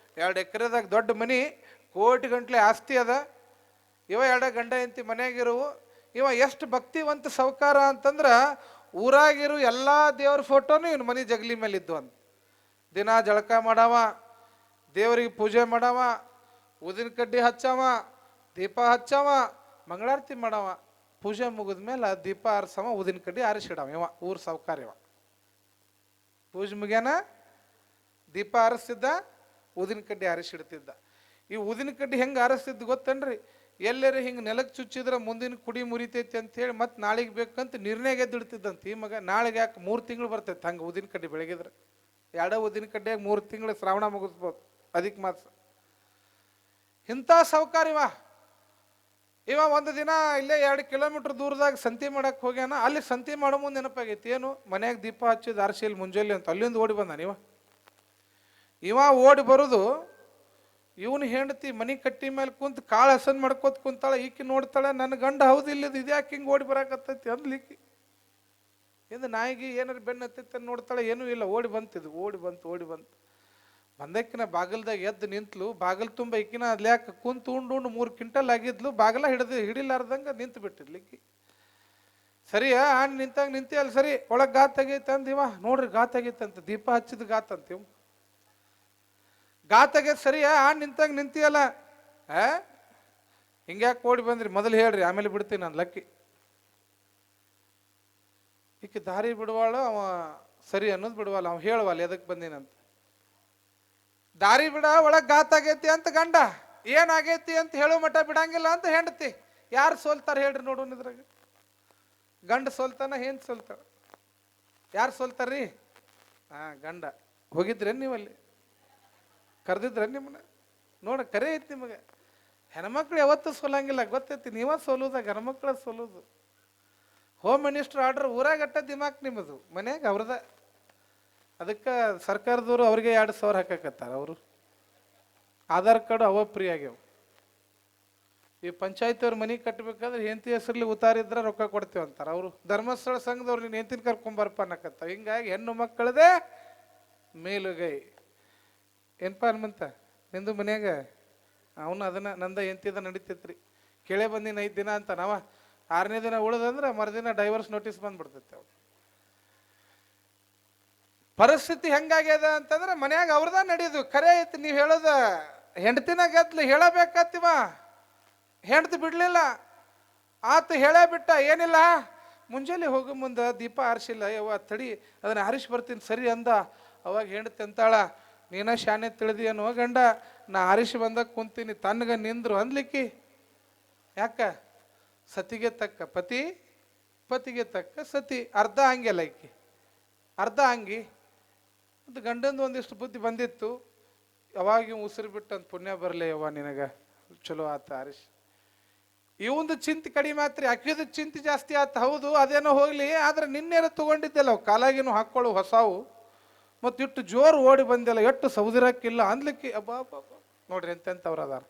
ಎಕರೆದಾಗ ದೊಡ್ಡ ಮನಿ, ಕೋಟಿ ಗಂಟ್ಲೆ ಆಸ್ತಿ ಅದ. ಇವ 2 ಗಂಡ ಹೆಂಡತಿ ಮನ್ಯಾಗಿರುವು. ಇವ ಎಷ್ಟು ಭಕ್ತಿವಂತ ಸಾವ್ಕಾರ ಅಂತಂದ್ರೆ, ಊರಾಗಿರು ಎಲ್ಲ ದೇವ್ರ ಫೋಟೋನು ಇವನು ಮನೆ ಜಗಲಿ ಮೇಲೆ ಇದ್ದು ಅಂತ. ದಿನ ಜಳಕ ಮಾಡವ, ದೇವರಿಗೆ ಪೂಜೆ ಮಾಡವ, ಉದಿನ ಕಡ್ಡಿ ಹಚ್ಚವ, ದೀಪ ಹಚ್ಚವ, ಮಂಗಳಾರತಿ ಮಾಡವ. ಪೂಜೆ ಮುಗಿದ ಮೇಲೆ ದೀಪ ಆರಿಸವ, ಉದಿನ ಕಡ್ಡಿ ಆರಿಸಿಡವ. ಇವ ಊರ್ ಸಾವ್ಕಾರ. ಇವ ಪೂಜೆ ಮುಗ್ಯಾನ ದೀಪ ಆರಿಸ್ತಿದ್ದ, ಉದಿನ ಕಡ್ಡಿ ಆರಿಸಿಡ್ತಿದ್ದ. ಈ ಉದಿನ ಕಡ್ಡಿ ಹೆಂಗೆ ಆರಿಸ್ತಿದ್ದು ಗೊತ್ತೇನ್ರಿ? ಎಲ್ಲರೂ ಹಿಂಗೆ ನೆಲಕ್ಕೆ ಚುಚ್ಚಿದ್ರೆ ಮುಂದಿನ ಕುಡಿ ಮುರಿತೈತಿ ಅಂತ ಹೇಳಿ ಮತ್ತೆ ನಾಳೆಗೆ ಬೇಕಂತ ನಿರ್ಣಯ ಗೆದ್ದಿಡ್ತಿದ್ದಂತ ಈ ಮಗ. ನಾಳೆಗೆ ಯಾಕೆ 3 ತಿಂಗಳು ಬರ್ತೈತೆ ಹಂಗೆ ಉದಿನ ಕಡ್ಡಿ ಬೆಳಗಿದ್ರೆ. ಎರಡೇ ಉದಿನ ಕಡ್ಡಿಯಾಗ 3 ತಿಂಗಳು ಶ್ರಾವಣ ಮುಗಿಸ್ಬೋದು, ಅಧಿಕ ಮಾಸ. ಇಂಥ ಸೌಕಾರಿವ ಇವ ಒಂದು ದಿನ ಇಲ್ಲೇ 2 ಕಿಲೋಮೀಟ್ರ್ ದೂರದಾಗ ಸಂತಿ ಮಾಡಕ್ಕೆ ಹೋಗ್ಯಾನ. ಅಲ್ಲಿ ಸಂತಿ ಮಾಡೋ ಮುಂದೆ ನೆನಪಾಗೈತಿ, ಏನು ಮನ್ಯಾಗ ದೀಪ ಹಚ್ಚಿದ ಆರ್ಸಿಯಲ್ಲಿ ಮುಂಜಾನೆ ಅಂತ. ಅಲ್ಲಿಂದ ಓಡಿ ಬಂದಾನ ಇವ ಓಡಿ ಬರೋದು. ಇವನು ಹೆಂಡತಿ ಮನೆ ಕಟ್ಟಿ ಮೇಲೆ ಕುಂತು ಕಾಳು ಹಸನ್ ಮಾಡ್ಕೋತ ಕುಂತಾಳೆ. ಈಕಿ ನೋಡ್ತಾಳೆ, ನನ್ನ ಗಂಡ ಹೌದು ಇಲ್ಲದ ಇದ್ಯಾಕೆ ಹಿಂಗೆ ಓಡಿ ಬರಾಕತ್ತೈತಿ ಅಂದ್ಲಿಕ್ಕಿ. ಇಂದು ನಾಯಿಗೆ ಏನಾರು ಬೆನ್ನು ಹತ್ತೈತೆ ನೋಡ್ತಾಳೆ, ಏನೂ ಇಲ್ಲ. ಓಡಿ ಬಂತು. ಬಂದಕ್ಕಿನ ಬಾಗಲ್ದಾಗ ಎದ್ದು ನಿಂತ್ಲು. ಬಾಗಲ್ ತುಂಬ ಈಕಿನ ಅದ್ಲ್ಯಾಕೆ ಕುಂತು ಉಂಡು 3 ಕ್ವಿಂಟಲ್ ಆಗಿದ್ಲು. ಬಾಗಲ ಹಿಡಿಲಾರ್ದಂಗೆ ನಿಂತು ಬಿಟ್ಟಿದ್ಲಿಕ್ಕಿ. ಸರಿಯಾ ಆಣ್ ನಿಂತಾಗ ನಿಂತಿ ಅಲ್ಲಿ ಸರಿ ಒಳಗೆ ಗಾತ್ ಆಗೈತೆ ಅಂದಿವ. ನೋಡ್ರಿ ಗಾತ್ ಆಗೈತೆ ಅಂತ, ದೀಪ ಹಚ್ಚಿದ ಗಾತ್ ಅಂತೀವ್. ಗಾತ್ ಆಗೈತೆ ಸರಿಯಾ ಆಣ್ ನಿಂತಾಗ ನಿಂತಿಯಲ್ಲ, ಹಿಂಗ್ಯಾಕೆ ಓಡಿ ಬಂದ್ರಿ ಮೊದಲು ಹೇಳ್ರಿ, ಆಮೇಲೆ ಬಿಡ್ತೀನಿ ನಾನು ಲಕ್ಕಿ. ಈಕೆ ದಾರಿ ಬಿಡುವಾಳ, ಅವ ಸರಿ ಅನ್ನೋದು ಬಿಡುವಲ್ಲ, ಅವ ಹೇಳುವಲ್ಲ ಎದಕ್ಕೆ ಬಂದಿನಂತ. ದಾರಿ ಬಿಡ ಒಳಗೆ ಗಾತ್ ಆಗೈತಿ ಅಂತ ಗಂಡ, ಏನಾಗೈತಿ ಅಂತ ಹೇಳೋ ಮಟ್ಟ ಬಿಡಂಗಿಲ್ಲ ಅಂತ ಹೆಂಡತಿ. ಯಾರು ಸೋಲ್ತಾರ ಹೇಳ್ರಿ ನೋಡೋಣ ಇದ್ರಾಗ? ಗಂಡ ಸೋಲ್ತಾನ, ಹೆಂಡ್ ಸೋಲ್ತಾರ? ಯಾರು ಸೋಲ್ತಾರ್ರಿ? ಗಂಡ. ಹೋಗಿದ್ರೇನು ನೀವಲ್ಲಿ? ಕರೆದಿದ್ರ ನಿಮ್ಮನ್ನ? ನೋಡ ಕರೆ ಐತಿ ನಿಮಗೆ. ಹೆಣ್ಮಕ್ಳು ಯಾವತ್ತೂ ಸೋಲಂಗಿಲ್ಲ ಗೊತ್ತೈತಿ. ನೀವ ಸೋಲುದ, ಗಣಮಕ್ಳ ಸೋಲುದು. ಹೋಮ್ ಮಿನಿಸ್ಟರ್ ಆರ್ಡರ್ ಊರಾಗಟ್ಟ ದಿಮಾಕ್ ನಿಮ್ಮದು, ಮನ್ಯಾಗ ಅವ್ರದ. ಅದಕ್ಕೆ ಸರ್ಕಾರದವರು ಅವ್ರಿಗೆ 2,000 ಹಾಕಕತ್ತಾರ. ಅವರು ಆಧಾರ್ ಕಾರ್ಡ್ ಅವ ಫ್ರೀ ಆಗ್ಯಾವ. ಈ ಪಂಚಾಯತ್ ಅವ್ರ ಮನೆ ಕಟ್ಟಬೇಕಾದ್ರೆ ಹೆಂಡತಿ ಹೆಸರಲ್ಲಿ ಉತ್ತಾರಿದ್ರೆ ರೊಕ್ಕ ಕೊಡ್ತೇವೆ ಅಂತಾರೆ ಅವರು. ಧರ್ಮಸ್ಥಳ ಸಂಘದವ್ರು ನೀನು ಹೆಂಡತಿನ ಕರ್ಕೊಂಬರಪ್ಪ ಅನ್ನಕತ್ತ. ಹಿಂಗಾಗಿ ಹೆಣ್ಣು ಮಕ್ಕಳದೇ ಮೇಲುಗೈ. ಏನಪ್ಪ ಹನುಮಂತ ನಿಂದು ಮನ್ಯಾಗ ಅವನು ಅದನ್ನ ನಂದ ಹೆಂಡತಿದ ನಡೀತೈತ್ರಿ. ಕೇಳೇ ಬಂದಿನ 5 ದಿನ ಅಂತ. ನಾವ 6ನೇ ದಿನ ಉಳಿದಂದ್ರೆ ಮರುದಿನ ಡೈವರ್ಸ್ ನೋಟಿಸ್ ಬಂದ್ಬಿಡ್ತೈತೆ. ಅವ್ರು ಪರಿಸ್ಥಿತಿ ಹೆಂಗಾಗ್ಯದ ಅಂತಂದ್ರೆ ಮನ್ಯಾಗ ಅವ್ರದ ನಡೆಯೋದು. ಖರೆ ಐತಿ ನೀವು ಹೇಳೋದ. ಹೆಂಡತಿನ ಗೆದ್ಲು ಹೇಳಬೇಕಾತಿವ, ಹೆಂಡತಿ ಬಿಡ್ಲಿಲ್ಲ. ಆತ ಹೇಳೇ ಬಿಟ್ಟ, ಏನಿಲ್ಲ ಮುಂಜಾನೆ ಹೋಗೋ ಮುಂದೆ ದೀಪ ಆರಿಸಿಲ್ಲ. ಯವ್ವ ತಡಿ ಅದನ್ನ ಆರಿಸಿ ಬರ್ತೀನಿ ಸರಿ ಅಂದ. ಅವಾಗ ಹೆಂಡತಿ ಅಂತಾಳ, ನೀನ ಶಾನೆ ತಿಳಿದಿಯನೋ ಗಂಡ, ನಾ ಆರಿಸಿ ಬಂದಾಗ ಕುಂತೀನಿ ತನ್ನಗ ನಿಂದ್ರು ಅಂದ್ಲಿಕ್ಕಿ. ಯಾಕ? ಸತಿಗೆ ತಕ್ಕ ಪತಿ, ಪತಿಗೆ ತಕ್ಕ ಸತಿ. ಅರ್ಧ ಹಂಗೆಲ್ಲ ಈಕಿ, ಅರ್ಧ ಹಂಗಿ. ಮತ್ತು ಗಂಡಂದು ಒಂದಿಷ್ಟು ಬುದ್ಧಿ ಬಂದಿತ್ತು. ಯಾವಾಗ ಉಸಿರು ಬಿಟ್ಟಂತ ಪುಣ್ಯ ಬರಲಿ ಯವ್ವ ನಿನಗ, ಚಲೋ ಆತ ಆರಿಸಿ. ಇವಂದು ಚಿಂತೆ ಕಡಿಮೆ ಆತ್ರಿ, ಅಕ್ಕಿದ ಚಿಂತೆ ಜಾಸ್ತಿ ಆತ. ಹೌದು ಅದೇನೋ ಹೋಗ್ಲಿ, ಆದ್ರೆ ನಿನ್ನೇರ ತಗೊಂಡಿದ್ದೆಲ್ಲ ಅವು ಕಾಲಾಗೇನು ಹಾಕೊಳ್ಳು ಹೊಸಾವು. ಮತ್ತು ಇಟ್ಟು ಜೋರು ಓಡಿ ಬಂದೆಲ್ಲ, ಎಷ್ಟು ಸೌದಿರಕ್ಕಿಲ್ಲ ಅಂದ್ಲಿಕ್ಕೆ. ಅಬ್ಬಾ ನೋಡ್ರಿ ಎಂತೆಂಥವ್ರು ಅದಾರ.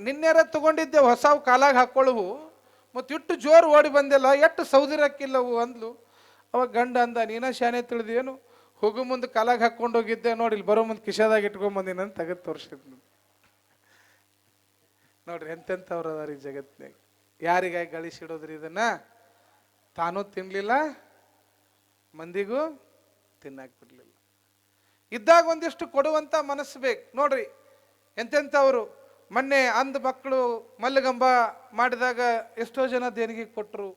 ನಿನ್ನೇರ ತಗೊಂಡಿದ್ದೆ ಹೊಸಾವು ಕಾಲಾಗ ಹಾಕೊಳ್ಳುವು, ಮತ್ತು ಇಟ್ಟು ಜೋರು ಓಡಿ ಬಂದೆಲ್ಲ, ಎಷ್ಟು ಸೌದಿರಕ್ಕಿಲ್ಲವು ಅಂದ್ಲು. ಅವಾಗ ಗಂಡ ಅಂದ, ನೀನ ಶಾನೆ ತಿಳಿದೇನು? ಹೋಗೋ ಮುಂದೆ ಕಾಲಾಗ ಹಾಕೊಂಡು ಹೋಗಿದ್ದೆ ನೋಡಿ, ಇಲ್ಲಿ ಬರೋ ಮುಂದೆ ಕಿಶಾದಾಗ ಇಟ್ಕೊಂಬಂದಿನ ಅಂತ ತೆಗೆದು ತೋರಿಸಿದ್ನು. ನೋಡ್ರಿ ಎಂತೆಂಥವ್ರು ಅದಾರ ಈ ಜಗತ್ತಿನಾಗ. ಯಾರಿಗಾಗಿ ಗಳಿಸಿಡೋದ್ರಿ ಇದನ್ನ? ತಾನೂ ತಿನ್ಲಿಲ್ಲ, ಮಂದಿಗೂ ತಿನ್ನಾಕ್ ಬಿಡ್ಲಿಲ್ಲ. ಇದ್ದಾಗ ಒಂದಿಷ್ಟು ಕೊಡುವಂತ ಮನಸ್ಸು ಬೇಕು ನೋಡ್ರಿ. ಎಂತೆಂಥವ್ರು ಮೊನ್ನೆ ಅಂಧ ಮಕ್ಕಳು ಮಲ್ಲಗಂಬ ಮಾಡಿದಾಗ ಎಷ್ಟೋ ಜನ ದೇಣಿಗೆ ಕೊಟ್ಟರು.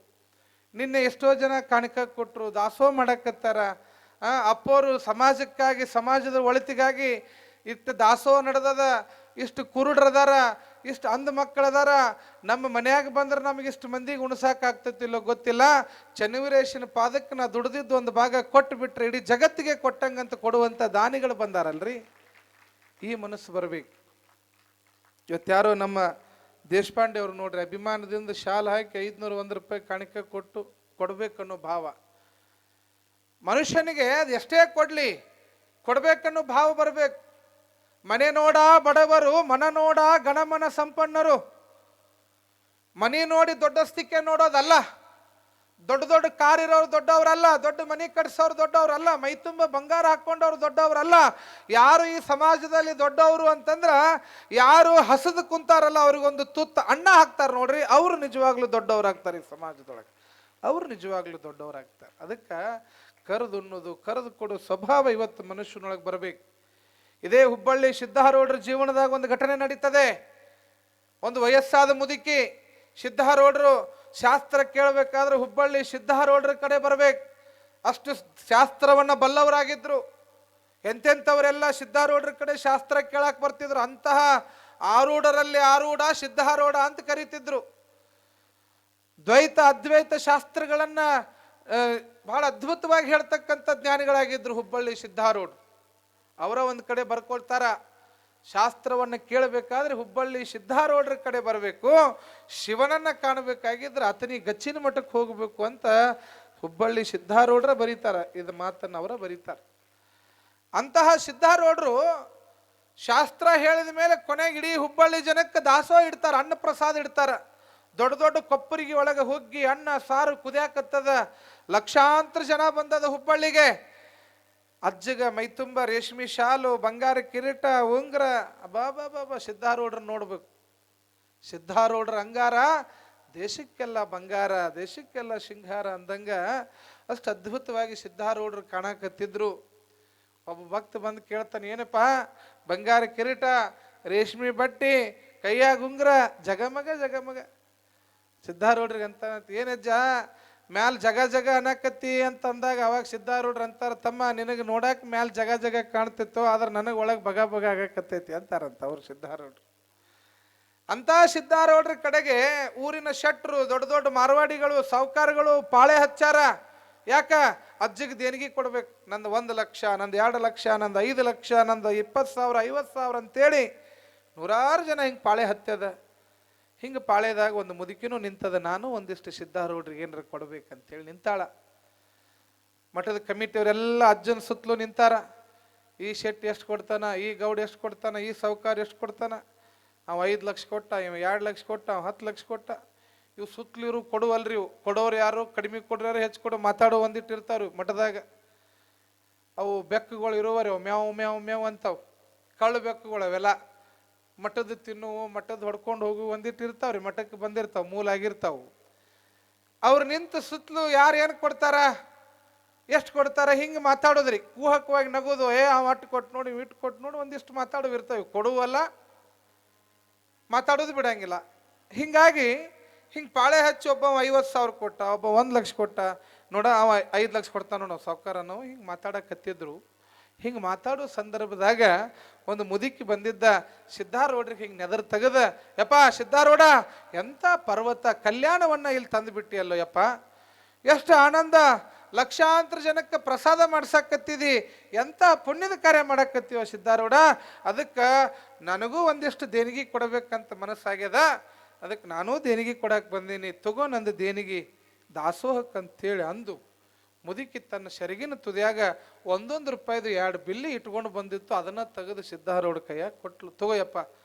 ನಿನ್ನೆ ಎಷ್ಟೋ ಜನ ಕಾಣಿಕ ಕೊಟ್ಟರು, ದಾಸೋಹ ಮಾಡಕತ್ತಾರ. ಅಪ್ಪೋರು ಸಮಾಜಕ್ಕಾಗಿ, ಸಮಾಜದ ಒಳಿತಿಗಾಗಿ ಇಷ್ಟು ದಾಸೋಹ ನಡೆದದ. ಇಷ್ಟು ಕುರುಡ್ರದಾರ, ಇಷ್ಟು ಅಂಧ ಮಕ್ಕಳದಾರ. ನಮ್ಮ ಮನ್ಯಾಗ ಬಂದ್ರೆ ನಮಗೆ ಇಷ್ಟು ಮಂದಿಗೆ ಉಣಸಾಕಾಗ್ತತಿಲ್ಲೋ ಗೊತ್ತಿಲ್ಲ. ಚನ್ನವೀರೇಶನ ಪಾದಕ್ಕೆ ನಾ ದುಡ್ದಿದ್ದು ಒಂದು ಭಾಗ ಕೊಟ್ಟು ಬಿಟ್ರೆ ಇಡೀ ಜಗತ್ತಿಗೆ ಕೊಟ್ಟಂಗಂತ ಕೊಡುವಂಥ ದಾನಿಗಳು ಬಂದಾರಲ್ರಿ. ಈ ಮನಸ್ಸು ಬರಬೇಕು. ಇವತ್ತಾರೋ ನಮ್ಮ ದೇಶಪಾಂಡೆ ಅವರು ನೋಡ್ರಿ, ಅಭಿಮಾನದಿಂದ ಶಾಲ್ ಹಾಕಿ 501 ರೂಪಾಯಿ ಕಾಣಿಕೆ ಕೊಟ್ಟು ಕೊಡ್ಬೇಕನ್ನೋ ಭಾವ. ಮನುಷ್ಯನಿಗೆ ಅದು ಎಷ್ಟೇ ಕೊಡ್ಲಿ ಕೊಡ್ಬೇಕನ್ನೋ ಭಾವ ಬರಬೇಕು. ಮನೆ ನೋಡ ಬಡವರು, ಮನ ನೋಡ ಗಣಮನ ಸಂಪನ್ನರು. ಮನೆ ನೋಡಿ ದೊಡ್ಡಸ್ತಿಕೆ ನೋಡೋದಲ್ಲ. ದೊಡ್ಡ ದೊಡ್ಡ ಕಾರ್ ಇರೋರು ದೊಡ್ಡವರಲ್ಲ, ದೊಡ್ಡ ಮನೆ ಕಟ್ಸೋರು ದೊಡ್ಡವ್ರಲ್ಲ, ಮೈ ತುಂಬ ಬಂಗಾರ ಹಾಕೊಂಡವ್ರು ದೊಡ್ಡವ್ರಲ್ಲ. ಯಾರು ಈ ಸಮಾಜದಲ್ಲಿ ದೊಡ್ಡವರು ಅಂತಂದ್ರ ಯಾರು ಹಸದು ಕುಂತಾರಲ್ಲ, ಅವ್ರಿಗೊಂದು ತುತ್ತ ಅನ್ನ ಹಾಕ್ತಾರೆ ನೋಡ್ರಿ, ಅವ್ರು ನಿಜವಾಗ್ಲೂ ದೊಡ್ಡವ್ರಾಗ್ತಾರೆ. ಈ ಸಮಾಜದೊಳಗೆ ಅವ್ರು ನಿಜವಾಗ್ಲೂ ದೊಡ್ಡವ್ರಾಗ್ತಾರೆ. ಅದಕ್ಕೆ ಕರೆದು ಉಣ್ಣೋದು, ಕರೆದು ಕೊಡೋ ಸ್ವಭಾವ ಇವತ್ತು ಮನುಷ್ಯನೊಳಗೆ ಬರಬೇಕು. ಇದೇ ಹುಬ್ಬಳ್ಳಿ ಸಿದ್ಧಾರೂಢರ ಜೀವನದಾಗ ಒಂದು ಘಟನೆ ನಡೀತದೆ. ಒಂದು ವಯಸ್ಸಾದ ಮುದುಕಿ ಸಿದ್ಧಾರೂಢರು ಶಾಸ್ತ್ರ ಕೇಳಬೇಕಾದ್ರೆ ಹುಬ್ಬಳ್ಳಿ ಸಿದ್ಧಾರೂಢರ ಕಡೆ ಬರಬೇಕು. ಅಷ್ಟು ಶಾಸ್ತ್ರವನ್ನ ಬಲ್ಲವರಾಗಿದ್ರು. ಎಂತೆಂಥವರೆಲ್ಲ ಸಿದ್ಧಾರೂಢರ ಕಡೆ ಶಾಸ್ತ್ರ ಕೇಳಕ್ ಬರ್ತಿದ್ರು. ಅಂತಹ ಆರೂಢರಲ್ಲಿ ಆರೂಢ ಸಿದ್ಧಾರೂಢ ಅಂತ ಕರೀತಿದ್ರು. ದ್ವೈತ ಅದ್ವೈತ ಶಾಸ್ತ್ರಗಳನ್ನ ಬಹಳ ಅದ್ಭುತವಾಗಿ ಹೇಳ್ತಕ್ಕಂಥ ಜ್ಞಾನಿಗಳಾಗಿದ್ರು ಹುಬ್ಬಳ್ಳಿ ಸಿದ್ಧಾರೂಢ. ಅವರ ಒಂದು ಕಡೆ ಬರ್ಕೊಳ್ತಾರ, ಶಾಸ್ತ್ರವನ್ನು ಕೇಳಬೇಕಾದ್ರೆ ಹುಬ್ಬಳ್ಳಿ ಸಿದ್ಧಾರೂಢರ ಕಡೆ ಬರಬೇಕು, ಶಿವನನ್ನ ಕಾಣಬೇಕಾಗಿದ್ರೆ ಅತನಿ ಗಚ್ಚಿನ ಮಠಕ್ಕೆ ಹೋಗಬೇಕು ಅಂತ ಹುಬ್ಬಳ್ಳಿ ಸಿದ್ಧಾರೂಢರ ಬರೀತಾರ. ಇದು ಮಾತನ್ನು ಅವರ ಬರೀತಾರ. ಅಂತಹ ಸಿದ್ಧಾರೂಢರು ಶಾಸ್ತ್ರ ಹೇಳಿದ ಮೇಲೆ ಕೊನೆಗೆ ಇಡೀ ಹುಬ್ಬಳ್ಳಿ ಜನಕ್ಕೆ ದಾಸೋಹ ಇಡ್ತಾರ, ಅನ್ನ ಪ್ರಸಾದ ಇಡ್ತಾರ. ದೊಡ್ಡ ದೊಡ್ಡ ಕೊಪ್ಪರಿಗೆ ಒಳಗೆ ಹೋಗಿ ಅನ್ನ ಸಾರು ಕುದಿಯಾಕತ್ತದ. ಲಕ್ಷಾಂತರ ಜನ ಬಂದದ ಹುಬ್ಬಳ್ಳಿಗೆ. ಅಜ್ಜಗ ಮೈತುಂಬ ರೇಷ್ಮೆ ಶಾಲು, ಬಂಗಾರ ಕಿರೀಟ, ಉಂಗ್ರ. ಬಾಬಾ ಸಿದ್ಧಾರೂಢರ ನೋಡ್ಬೇಕು. ಸಿದ್ಧಾರೂಢರ ಅಂಗಾರ ದೇಶಕ್ಕೆಲ್ಲ ಬಂಗಾರ, ದೇಶಕ್ಕೆಲ್ಲ ಶೃಂಗಾರ ಅಂದಂಗ ಅಷ್ಟು ಅದ್ಭುತವಾಗಿ ಸಿದ್ಧಾರೂಢರು ಕಾಣಕತ್ತಿದ್ರು. ಒಬ್ಬ ಭಕ್ತ ಬಂದು ಕೇಳ್ತಾನೆ, ಏನಪ್ಪ ಬಂಗಾರ ಕಿರೀಟ, ರೇಷ್ಮೆ ಬಟ್ಟಿ, ಕೈಯಾಗ ಉಂಗ್ರ, ಜಗಮಗ ಜಗಮಗ. ಸಿದ್ಧಾರೂಢರಿಗೆ ಅಂತ, ಏನಜ್ಜ ಮ್ಯಾಲ ಜಗ ಜಗ ಅನ್ನಕತ್ತಿ ಅಂತ ಅಂದಾಗ ಅವಾಗ ಸಿದ್ಧಾರೂಢರು ಅಂತಾರ, ತಮ್ಮ ನಿನಗೆ ನೋಡಕ್ ಮ್ಯಾಲ ಜಗ ಜಗ ಕಾಣ್ತಿತ್ತು, ಆದ್ರೆ ನನಗೆ ಒಳಗೆ ಬಗ ಬಗ ಆಗಕತ್ತೈತಿ ಅಂತಾರಂತ ಅವ್ರು ಸಿದ್ಧಾರೂಢರು. ಅಂತ ಸಿದ್ಧಾರೂಢರ ಕಡೆಗೆ ಊರಿನ ಶೆಟ್ರು, ದೊಡ್ಡ ದೊಡ್ಡ ಮಾರವಾಡಿಗಳು, ಸಾವುಕಾರಗಳು ಪಾಳೆ ಹಚ್ಚಾರ. ಯಾಕ? ಅಜ್ಜಿಗೆ ದೇಣಿಗೆ ಕೊಡ್ಬೇಕು. ನಂದು 1 ಲಕ್ಷ, ನಂದು 2 ಲಕ್ಷ, ನಂದು 5 ಲಕ್ಷ, ನಂದು 20,000 50,000 ಅಂತೇಳಿ ನೂರಾರು ಜನ ಹಿಂಗೆ ಪಾಳೆ ಹತ್ಯದ. ಹಿಂಗೆ ಪಾಳೆದಾಗ ಒಂದು ಮುದುಕಿನೂ ನಿಂತದ. ನಾನು ಒಂದಿಷ್ಟು ಸಿದ್ಧಾರೂಢರಿಗೆ ಏನಾರ ಕೊಡ್ಬೇಕಂತೇಳಿ ನಿಂತಾಳ. ಮಠದ ಕಮಿಟಿಯವರೆಲ್ಲ ಅಜ್ಜನ ಸುತ್ತಲೂ ನಿಂತಾರ. ಈ ಶೆಟ್ಟಿ ಎಷ್ಟು ಕೊಡ್ತಾನ, ಈ ಗೌಡ ಎಷ್ಟು ಕೊಡ್ತಾನ, ಈ ಸಾವುಕಾರ ಎಷ್ಟು ಕೊಡ್ತಾನ, ಅವ 5 ಲಕ್ಷ ಕೊಟ್ಟ, ಇವ 2 ಲಕ್ಷ ಕೊಟ್ಟ, ಅವ 10 ಲಕ್ಷ ಕೊಟ್ಟ. ಇವು ಸುತ್ತಲಿರು ಕೊಡುವಲ್ರಿ, ಇವು ಕೊಡೋರು ಯಾರು, ಕಡಿಮೆ ಕೊಡ್ರಿ ಹೆಚ್ಚು ಕೊಡು, ಮಾತಾಡೋ ಒಂದಿಟ್ಟು ಇರ್ತಾವ್ರಿ ಮಠದಾಗ. ಅವು ಬೆಕ್ಕುಗಳು ಇರುವರಿ, ಅವು ಮ್ಯಾವ್ ಮ್ಯಾವ್ ಮ್ಯಾವ್ ಅಂತಾವ್, ಕಳ್ಳು ಬೆಕ್ಕುಗಳು ಅವೆಲ್ಲ. ಮಠದ ತಿನ್ನುವು, ಮಠದ ಹೊಡ್ಕೊಂಡು ಹೋಗು ಒಂದಿಟ್ಟು ಇರ್ತಾವ್ರಿ, ಮಠಕ್ಕೆ ಬಂದಿರ್ತಾವ, ಮೂಲ ಆಗಿರ್ತಾವು. ಅವ್ರು ನಿಂತು ಸುತ್ತಲೂ ಯಾರು ಏನು ಕೊಡ್ತಾರ, ಎಷ್ಟು ಕೊಡ್ತಾರ, ಹಿಂಗೆ ಮಾತಾಡೋದ್ರಿ. ಕುಹಕವಾಗಿ ನಗೋದು, ಅವ್ ಅಟ್ಟು ಕೊಟ್ಟು ನೋಡಿ, ಇಟ್ಟು ಕೊಟ್ಟು ನೋಡಿ, ಒಂದಿಷ್ಟು ಮಾತಾಡೋ ಇರ್ತಾವೆ. ಕೊಡುವಲ್ಲ, ಮಾತಾಡೋದು ಬಿಡಂಗಿಲ್ಲ. ಹಿಂಗಾಗಿ ಹಿಂಗೆ ಪಾಳೆ ಹಚ್ಚಿ ಒಬ್ಬ 50,000 ಕೊಟ್ಟ, ಒಬ್ಬ 1 ಲಕ್ಷ ಕೊಟ್ಟ, ನೋಡ ಅವ 5 ಲಕ್ಷ ಕೊಡ್ತಾನೋ ನಾವು ಸಾವುಕಾರನೋ, ಹಿಂಗೆ ಮಾತಾಡಕತ್ತಿದ್ರು. ಹಿಂಗೆ ಮಾತಾಡೋ ಸಂದರ್ಭದಾಗ ಒಂದು ಮುದುಕಿ ಬಂದಿದ್ದ. ಸಿದ್ಧಾರೂಢರಿಗೆ ಹಿಂಗೆ ನೆದರ್ ತೆಗೆದ, ಯಪ್ಪ ಸಿದ್ಧಾರೂಢ, ಎಂಥ ಪರ್ವತ ಕಲ್ಯಾಣವನ್ನ ಇಲ್ಲಿ ತಂದುಬಿಟ್ಟಿಯಲ್ಲೋ ಯಪ್ಪ, ಎಷ್ಟು ಆನಂದ, ಲಕ್ಷಾಂತರ ಜನಕ್ಕೆ ಪ್ರಸಾದ ಮಾಡ್ಸಕತ್ತಿದಿ, ಎಂಥ ಪುಣ್ಯದ ಕಾರ್ಯ ಮಾಡಕತ್ತೀವ ಸಿದ್ಧಾರೂಢ. ಅದಕ್ಕೆ ನನಗೂ ಒಂದಿಷ್ಟು ದೇಣಿಗೆ ಕೊಡಬೇಕಂತ ಮನಸ್ಸಾಗ್ಯದ, ಅದಕ್ಕೆ ನಾನೂ ದೇಣಿಗೆ ಕೊಡಕ್ಕೆ ಬಂದೀನಿ, ತಗೋ ನಂದು ದೇಣಿಗೆ ದಾಸೋಹಕ್ಕಂತೇಳಿ ಅಂದು ಮುದುಕಿ ತನ್ನ ಸೆರಗಿನ ತುದಿಯಾಗ 1 ರೂಪಾಯಿದು 2 ಬಿಲ್ಲಿ ಇಟ್ಕೊಂಡು ಬಂದಿತ್ತು. ಅದನ್ನ ತೆಗೆದು ಸಿದ್ಧಾರೂಢ ಕೈಯಾಗ ಕೊಟ್ಲು, ತಗೋಯಪ್ಪ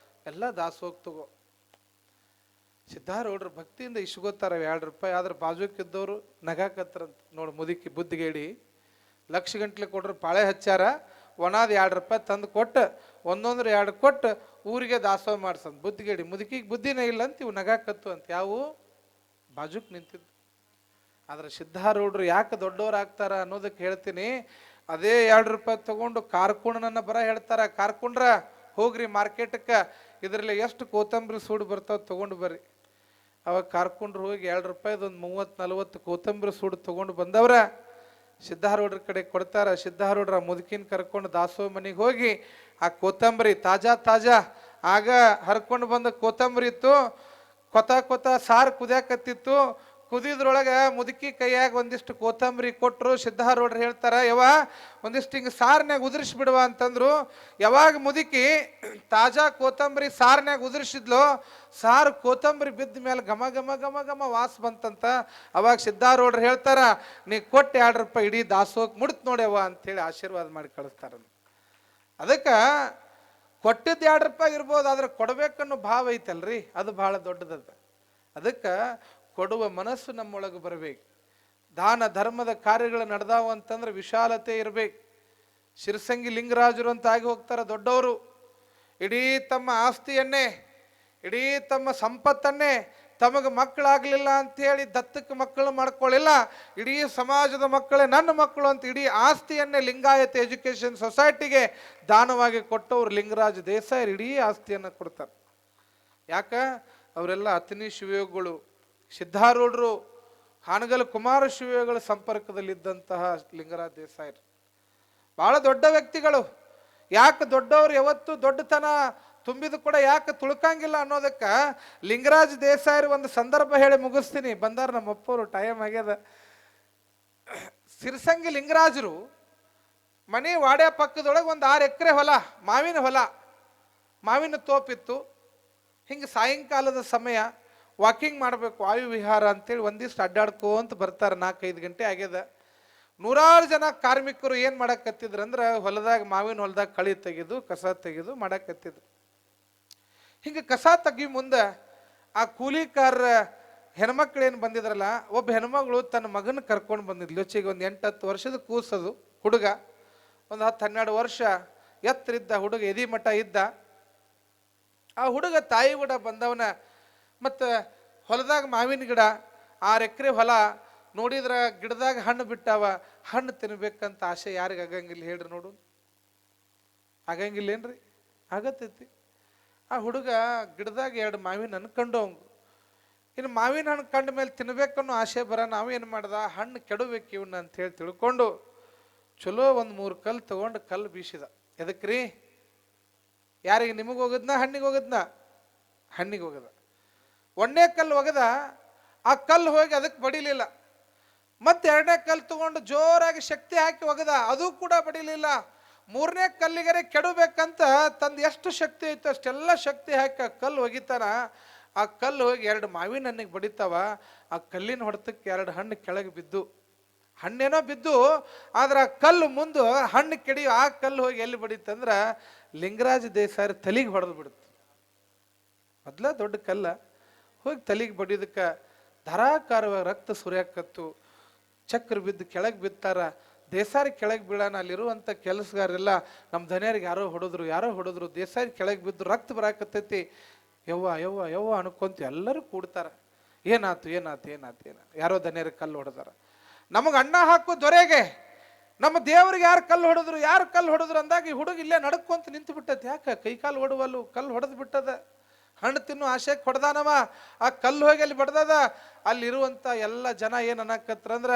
ಎಲ್ಲ ದಾಸೋಹ ತಗೋ. ಸಿದ್ಧಾರೂಢರು ಭಕ್ತಿಯಿಂದ ಇಸ್ಕೋತಾರ 2 ರೂಪಾಯಿ. ಆದ್ರೆ ಬಾಜುಕಿದ್ದವರು ನಗಾಕತ್ರಂತ. ನೋಡು ಮುದುಕಿ ಬುದ್ಧಿಗೇಡಿ, ಲಕ್ಷ ಗಂಟ್ಲೆ ಕೊಟ್ರು, ಪಾಳೆ ಹಚ್ಚಾರ, ಒಣಾದ 2 ರೂಪಾಯಿ ತಂದು ಕೊಟ್ಟು 1 2 ಕೊಟ್ಟು ಊರಿಗೆ ದಾಸೋಹ ಮಾಡ್ಸಂತ. ಬುದ್ಧಿಗೇಡಿ, ಮುದುಕಿಗೆ ಬುದ್ಧಿನೇ ಇಲ್ಲ ಅಂತ ಇವು ನಗಾಕತ್ತು ಅಂತ ಯಾವ ಬಾಜುಕ್ ನಿಂತಿದ್ದು. ಆದ್ರೆ ಸಿದ್ಧಾರೂಢರು ಯಾಕೆ ದೊಡ್ಡವ್ರು ಆಗ್ತಾರ ಅನ್ನೋದಕ್ಕೆ ಹೇಳ್ತೀನಿ. ಅದೇ 2 ರೂಪಾಯಿ ತಗೊಂಡು ಕಾರ್ಕುಂಡನನ್ನ ಬರ ಹೇಳ್ತಾರ, ಕಾರ್ಕುಂಡ್ರ ಹೋಗ್ರಿ ಮಾರ್ಕೆಟಕ್ಕೆ, ಇದರಲ್ಲಿ ಎಷ್ಟು ಕೋತಂಬರಿ ಸೂಡು ಬರ್ತಾವ ತಗೊಂಡು ಬರ್ರಿ. ಅವಾಗ ಕಾರ್ಕುಂಡ್ರು ಹೋಗಿ 2 ರೂಪಾಯಿದು ಒಂದು 30-40 ಕೋತಂಬರಿ ಸೂಡು ತಗೊಂಡು ಬಂದವ್ರ ಸಿದ್ಧಾರೂಢರ ಕಡೆ ಕೊಡ್ತಾರ. ಸಿದ್ಧಾರೂಢರ ಮುದುಕಿನ ಕರ್ಕೊಂಡು ದಾಸೋಹ ಮನೆಗೆ ಹೋಗಿ ಆ ಕೋತಂಬರಿ ತಾಜಾ ಆಗ ಹರ್ಕೊಂಡು ಬಂದ ಕೋತಂಬರಿ ಇತ್ತು. ಕೊತ ಸಾರು ಕುದಿಯಾಕತ್ತಿತ್ತು. ಕುದಿದ್ರೊಳಗೆ ಮುದುಕಿ ಕೈಯಾಗ ಒಂದಿಷ್ಟು ಕೋತಂಬರಿ ಕೊಟ್ಟರು. ಸಿದ್ಧಾರೂಢರು ಹೇಳ್ತಾರ, ಒಂದಿಷ್ಟು ಹಿಂಗೆ ಸಾರಿನಾಗ ಉದುರಿಸ್ಬಿಡುವ ಅಂತಂದ್ರು. ಯಾವಾಗ ಮುದುಕಿ ತಾಜಾ ಕೋತಂಬರಿ ಸಾರಿನಾಗ ಉದುರಿಸಿದ್ಲು, ಸಾರು ಕೋತಂಬರಿ ಬಿದ್ದ ಮೇಲೆ ಘಮ ಘಮ ಘಮ ಘಮ ವಾಸ ಬಂತಂತ. ಅವಾಗ ಸಿದ್ಧಾರೂಢರು ಹೇಳ್ತಾರ, ನೀ ಕೊಟ್ಟು 2 ರೂಪಾಯಿ ಇಡೀ ದಾಸೋಹಕ್ಕೆ ಮುಡ್ತು ನೋಡ್ಯವ ಅಂತೇಳಿ ಆಶೀರ್ವಾದ ಮಾಡಿ ಕಳಿಸ್ತಾರ. ಅದಕ್ಕೆ ಕೊಟ್ಟಿದ್ದು 2 ರೂಪಾಯಿ ಇರ್ಬೋದು, ಆದ್ರೆ ಕೊಡ್ಬೇಕನ್ನೋ ಭಾವ ಐತಲ್ರಿ, ಅದು ಬಹಳ ದೊಡ್ಡದದ. ಅದಕ್ಕೆ ಕೊಡುವ ಮನಸ್ಸು ನಮ್ಮೊಳಗೆ ಬರಬೇಕು. ದಾನ ಧರ್ಮದ ಕಾರ್ಯಗಳು ನಡೆದಾವ ಅಂತಂದ್ರೆ ವಿಶಾಲತೆ ಇರಬೇಕು. ಶಿರಸಂಗಿ ಲಿಂಗರಾಜರು ಅಂತ ಆಗಿ ಹೋಗ್ತಾರ ದೊಡ್ಡವರು. ಇಡೀ ತಮ್ಮ ಆಸ್ತಿಯನ್ನೇ, ಇಡೀ ತಮ್ಮ ಸಂಪತ್ತನ್ನೇ, ತಮಗೆ ಮಕ್ಕಳಾಗಲಿಲ್ಲ ಅಂಥೇಳಿ ದತ್ತಕ್ಕೆ ಮಕ್ಕಳು ಮಾಡ್ಕೊಳ್ಳಿಲ್ಲ, ಇಡೀ ಸಮಾಜದ ಮಕ್ಕಳೇ ನನ್ನ ಮಕ್ಕಳು ಅಂತ ಇಡೀ ಆಸ್ತಿಯನ್ನೇ ಲಿಂಗಾಯತ ಎಜುಕೇಷನ್ ಸೊಸೈಟಿಗೆ ದಾನವಾಗಿ ಕೊಟ್ಟವ್ರು ಲಿಂಗರಾಜ ದೇಸಾಯಿ. ಇಡೀ ಆಸ್ತಿಯನ್ನು ಕೊಡ್ತಾರೆ. ಯಾಕ? ಅವರೆಲ್ಲ ಅತನಿ ಶಿವಯೋಗಿಗಳು. ಸಿದ್ಧಾರೂಢರು ಹಾನಗಲ್ ಕುಮಾರ ಶಿವಯೋಗಿಗಳ ಸಂಪರ್ಕದಲ್ಲಿದ್ದಂತಹ ಲಿಂಗರಾಜ ದೇಸಾಯಿ ಬಹಳ ದೊಡ್ಡ ವ್ಯಕ್ತಿಗಳು. ಯಾಕೆ ದೊಡ್ಡವರು ಯಾವತ್ತು ದೊಡ್ಡತನ ತುಂಬಿದ ಕೂಡ ಯಾಕೆ ತುಳ್ಕಂಗಿಲ್ಲ ಅನ್ನೋದಕ್ಕೆ ಲಿಂಗರಾಜ್ ದೇಸಾಯರು ಒಂದು ಸಂದರ್ಭ ಹೇಳಿ ಮುಗಿಸ್ತೀನಿ. ಬಂದಾರ ನಮ್ಮ ಅಪ್ಪವರು, ಟೈಮ್ ಆಗ್ಯದ. ಸಿರ್ಸಂಗಿ ಲಿಂಗರಾಜರು ಮನೆ ವಾಡ್ಯ ಪಕ್ಕದೊಳಗೆ ಒಂದು 6 ಎಕರೆ ಹೊಲ, ಮಾವಿನ ಹೊಲ, ಮಾವಿನ ತೋಪಿತ್ತು. ಹಿಂಗೆ ಸಾಯಂಕಾಲದ ಸಮಯ ವಾಕಿಂಗ್ ಮಾಡಬೇಕು, ವಾಯು ವಿಹಾರ ಅಂತೇಳಿ ಒಂದಿಷ್ಟು ಅಡ್ಡಾಡ್ಕೋಂತ ಬರ್ತಾರೆ. 4-5 ಗಂಟೆ ಆಗ್ಯದ. 100 ಜನ ಕಾರ್ಮಿಕರು ಏನು ಮಾಡಕತ್ತಿದ್ರು ಅಂದ್ರೆ ಹೊಲದಾಗ, ಮಾವಿನ ಹೊಲದಾಗ ಕಳಿ ತೆಗೆದು ಕಸ ತೆಗೆದು ಮಾಡಕತ್ತಿದ್ರು. ಹಿಂಗೆ ಕಸ ತೆಗಿ ಮುಂದೆ ಆ ಕೂಲಿಕಾರರ ಹೆಣ್ಮಕ್ಳು ಏನು ಬಂದಿದ್ರಲ್ಲ, ಒಬ್ಬ ಹೆಣ್ಮಗಳು ತನ್ನ ಮಗನ ಕರ್ಕೊಂಡು ಬಂದಿದ್ಲು. ಲೊಚ್ಚಿಗೆ ಒಂದು 8-10 ವರ್ಷದ ಕೂಸದು ಹುಡುಗ, ಒಂದು 10-12 ವರ್ಷ ಎತ್ತರಿದ್ದ ಹುಡುಗ, ಎದಿ ಮಠ ಇದ್ದ. ಆ ಹುಡುಗ ತಾಯಿ ಕೂಡ ಬಂದವನ. ಮತ್ತು ಹೊಲದಾಗ ಮಾವಿನ ಗಿಡ, 6 ಎಕರೆ ಹೊಲ, ನೋಡಿದ್ರ ಗಿಡದಾಗ ಹಣ್ಣು ಬಿಟ್ಟಾವ, ಹಣ್ಣು ತಿನ್ಬೇಕಂತ ಆಸೆ ಯಾರಿಗೆ ಆಗಂಗಿಲ್ಲ ಹೇಳ್ರಿ? ನೋಡು, ಆಗಂಗಿಲ್ಲ ಏನ್ರಿ? ಆಗತ್ತೈತಿ. ಆ ಹುಡುಗ ಗಿಡದಾಗ 2 ಮಾವಿನ ಹಣ್ಣು ಕಂಡು ಅವಂಗ. ಇನ್ನು ಮಾವಿನ ಹಣ್ಣು ಕಂಡ ಮೇಲೆ ತಿನ್ಬೇಕನ್ನೋ ಆಸೆ ಬರ, ನಾವೇನು ಮಾಡ್ದ, ಹಣ್ಣು ಕೆಡಬೇಕು ಇವನ್ನ ಅಂತ ಹೇಳಿ ತಿಳ್ಕೊಂಡು ಚಲೋ ಒಂದು 3 ಕಲ್ಲು ತಗೊಂಡು ಕಲ್ಲು ಬೀಸಿದ. ಎದಕ್ರಿ? ಯಾರಿಗೆ? ನಿಮಗೆ ಹೋಗದ್ನ, ಹಣ್ಣಿಗೆ ಹೋಗದ್ನ? ಹಣ್ಣಿಗೆ ಹೋಗದ. 1ನೇ ಕಲ್ಲು ಒಗದ, ಆ ಕಲ್ಲು ಹೋಗಿ ಅದಕ್ಕೆ ಬಡಿಲಿಲ್ಲ. ಮತ್ತೆ 2ನೇ ಕಲ್ಲು ತಗೊಂಡು ಜೋರಾಗಿ ಶಕ್ತಿ ಹಾಕಿ ಒಗದ, ಅದು ಕೂಡ ಬಡಿಲಿಲ್ಲ. 3ನೇ ಕಲ್ಲಿಗರೆ ಕೆಡಬೇಕಂತ ತಂದು ಎಷ್ಟು ಶಕ್ತಿ ಐತೆ ಅಷ್ಟೆಲ್ಲ ಶಕ್ತಿ ಹಾಕಿ ಆ ಕಲ್ಲು ಒಗಿತಾನ. ಆ ಕಲ್ಲು ಹೋಗಿ 2 ಮಾವಿನ ಹಣ್ಣಿಗೆ ಬಡಿತಾವ. ಆ ಕಲ್ಲಿನ ಹೊಡೆತಕ್ಕೆ 2 ಹಣ್ಣು ಕೆಳಗೆ ಬಿದ್ದು, ಹಣ್ಣೇನೋ ಬಿದ್ದು, ಆದ್ರೆ ಆ ಕಲ್ಲು ಮುಂದೆ ಹಣ್ಣು ಕೆಡಿ. ಆ ಕಲ್ಲು ಹೋಗಿ ಎಲ್ಲಿ ಬಡಿತಂದ್ರ ಲಿಂಗರಾಜ ದೇಸಾಯರ ತಲೆಗೆ ಹೊಡೆದು ಬಿಡುತ್ತೆ. ಮೊದ್ಲ ದೊಡ್ಡ ಕಲ್ಲ ಹೋಗಿ ತಲೆಗೆ ಬಡಿದಕ್ಕೆ ಧಾರಾಕಾರವಾಗಿ ರಕ್ತ ಸುರಿಯಾಕತ್ತು. ಚಕ್ರ ಬಿದ್ದು ಕೆಳಗೆ ಬಿತ್ತಾರ. ದೇಸಾರಿ ಕೆಳಗೆ ಬೀಳಾನ. ಅಲ್ಲಿರುವಂಥ ಕೆಲಸಗಾರೆಲ್ಲ ನಮ್ಮ ಧನಿಯರಿಗೆ ಯಾರೋ ಹೊಡೆದ್ರು, ದೇಸಾರಿ ಕೆಳಗೆ ಬಿದ್ದು ರಕ್ತ ಬರಾಕತ್ತೈತಿ. ಯವ್ವ ಯವ್ವ ಯವ್ವ ಅನ್ಕೊಂತ ಎಲ್ಲರೂ ಕೂಡ್ತಾರ. ಏನಾತು ಏನಾತು ಏನಾತು ಏನಾತು? ಯಾರೋ ಧನಿಯರಿಗೆ ಕಲ್ಲು ಹೊಡೆದಾರ. ನಮಗೆ ಅನ್ನ ಹಾಕೋ ದೊರೆಗೆ ನಮ್ಮ ದೇವ್ರಿಗೆ ಯಾರು ಕಲ್ಲು ಹೊಡೆದ್ರು ಅಂದಾಗ ಈ ಹುಡುಗ ಇಲ್ಲೇ ನಡ್ಕೊಂತ ನಿಂತು ಬಿಟ್ಟೈತಿ. ಯಾಕೆ? ಕೈಕಾಲು ಹೊಡುವಲ್ಲು, ಕಲ್ಲು ಹೊಡೆದು ಬಿಟ್ಟದ. ಹಣ್ಣು ತಿನ್ನು ಆಶೆಗೆ ಹೊಡೆದಾನವ. ಆ ಕಲ್ಲು ಹೋಗಿ ಅಲ್ಲಿ ಬಡ್ದದ. ಅಲ್ಲಿರುವಂಥ ಎಲ್ಲ ಜನ ಏನು ಅನ್ನಕತ್ರಂದ್ರ,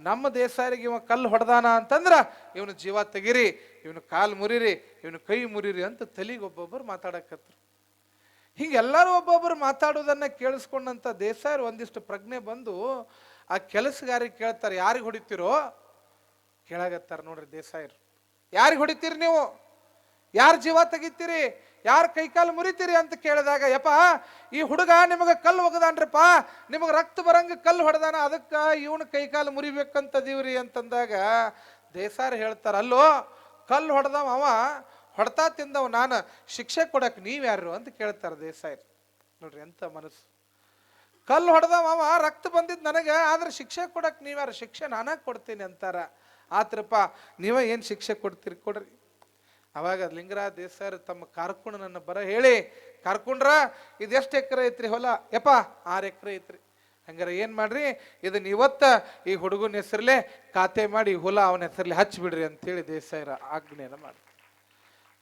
ನಮ್ಮ ದೇಸಾಯರಿಗೆ ಇವ ಕಲ್ಲು ಹೊಡೆದಾನ ಅಂತಂದ್ರ ಇವನು ಜೀವ ತೆಗಿರಿ, ಇವನು ಕಾಲು ಮುರಿರಿ, ಇವನು ಕೈ ಮುರಿರಿ ಅಂತ ತಲೆಗೆ ಒಬ್ಬೊಬ್ಬರು ಮಾತಾಡಕತ್ರು. ಹಿಂಗೆಲ್ಲರೂ ಒಬ್ಬೊಬ್ಬರು ಮಾತಾಡೋದನ್ನ ಕೇಳಿಸ್ಕೊಂಡಂತ ದೇಸಾಯರು ಒಂದಿಷ್ಟು ಪ್ರಜ್ಞೆ ಬಂದು ಆ ಕೆಲಸಗಾರಿಗೆ ಕೇಳ್ತಾರೆ, ಯಾರಿಗೆ ಹೊಡಿತೀರೋ? ಕೇಳಾಗತ್ತಾರ ನೋಡ್ರಿ ದೇಸಾಯರು. ಯಾರಿಗೆ ಹೊಡಿತೀರಿ ನೀವು? ಯಾರು ಜೀವ ತೆಗಿತೀರಿ? ಯಾರು ಕೈಕಾಲು ಮುರಿತೀರಿ ಅಂತ ಕೇಳಿದಾಗ, ಯಪ್ಪ ಈ ಹುಡುಗ ನಿಮಗೆ ಕಲ್ಲು ಒಗದಾನ್ರಪ್ಪ, ನಿಮಗೆ ರಕ್ತ ಬರಂಗ ಕಲ್ಲು ಹೊಡೆದಾನ, ಅದಕ್ಕೆ ಇವನು ಕೈಕಾಲು ಮುರಿಬೇಕಂತದೀವ್ರಿ ಅಂತಂದಾಗ ದೇಸಾಯರು ಹೇಳ್ತಾರ, ಅಲ್ಲೋ ಕಲ್ಲು ಹೊಡೆದವ ಅವ, ಹೊಡ್ತಾ ತಿಂದವ ನಾನು, ಶಿಕ್ಷೆ ಕೊಡಕ್ಕೆ ನೀವ್ಯಾರು ಅಂತ ಕೇಳ್ತಾರೆ ದೇಸಾಯರು. ನೋಡ್ರಿ ಎಂತ ಮನಸ್ಸು. ಕಲ್ಲು ಹೊಡೆದವ ಅವ, ರಕ್ತ ಬಂದಿದ್ದು ನನಗೆ, ಆದ್ರೆ ಶಿಕ್ಷೆ ಕೊಡಕ್ಕೆ ನೀವ್ಯಾರು? ಶಿಕ್ಷೆ ನಾನಾಗ ಕೊಡ್ತೀನಿ ಅಂತಾರ. ಆತ್ರಪ್ಪ ನೀವೇ ಏನು ಶಿಕ್ಷೆ ಕೊಡ್ತೀರಿ ಕೊಡ್ರಿ. ಅವಾಗ ಲಿಂಗರಾಜ ದೇಸಾಯರು ತಮ್ಮ ಕಾರ್ಕುಣನನ್ನು ಬರ ಹೇಳಿ ಕರ್ಕೊಂಡ್ರ, ಇದೆಷ್ಟು ಎಕರೆ ಐತ್ರಿ ಹೊಲ? ಯಪ್ಪ 6 ಎಕರೆ ಐತ್ರಿ. ಹಂಗಾರೆ ಏನು ಮಾಡ್ರಿ, ಇದನ್ನ ಇವತ್ತ ಈ ಹುಡುಗನ ಹೆಸರಲ್ಲೇ ಖಾತೆ ಮಾಡಿ ಹೊಲ ಅವನ ಹೆಸರಲ್ಲಿ ಹಚ್ಚಿಬಿಡ್ರಿ ಅಂತೇಳಿ ದೇಸಾಯರ ಆಜ್ಞೆಯನ್ನು ಮಾಡಿ.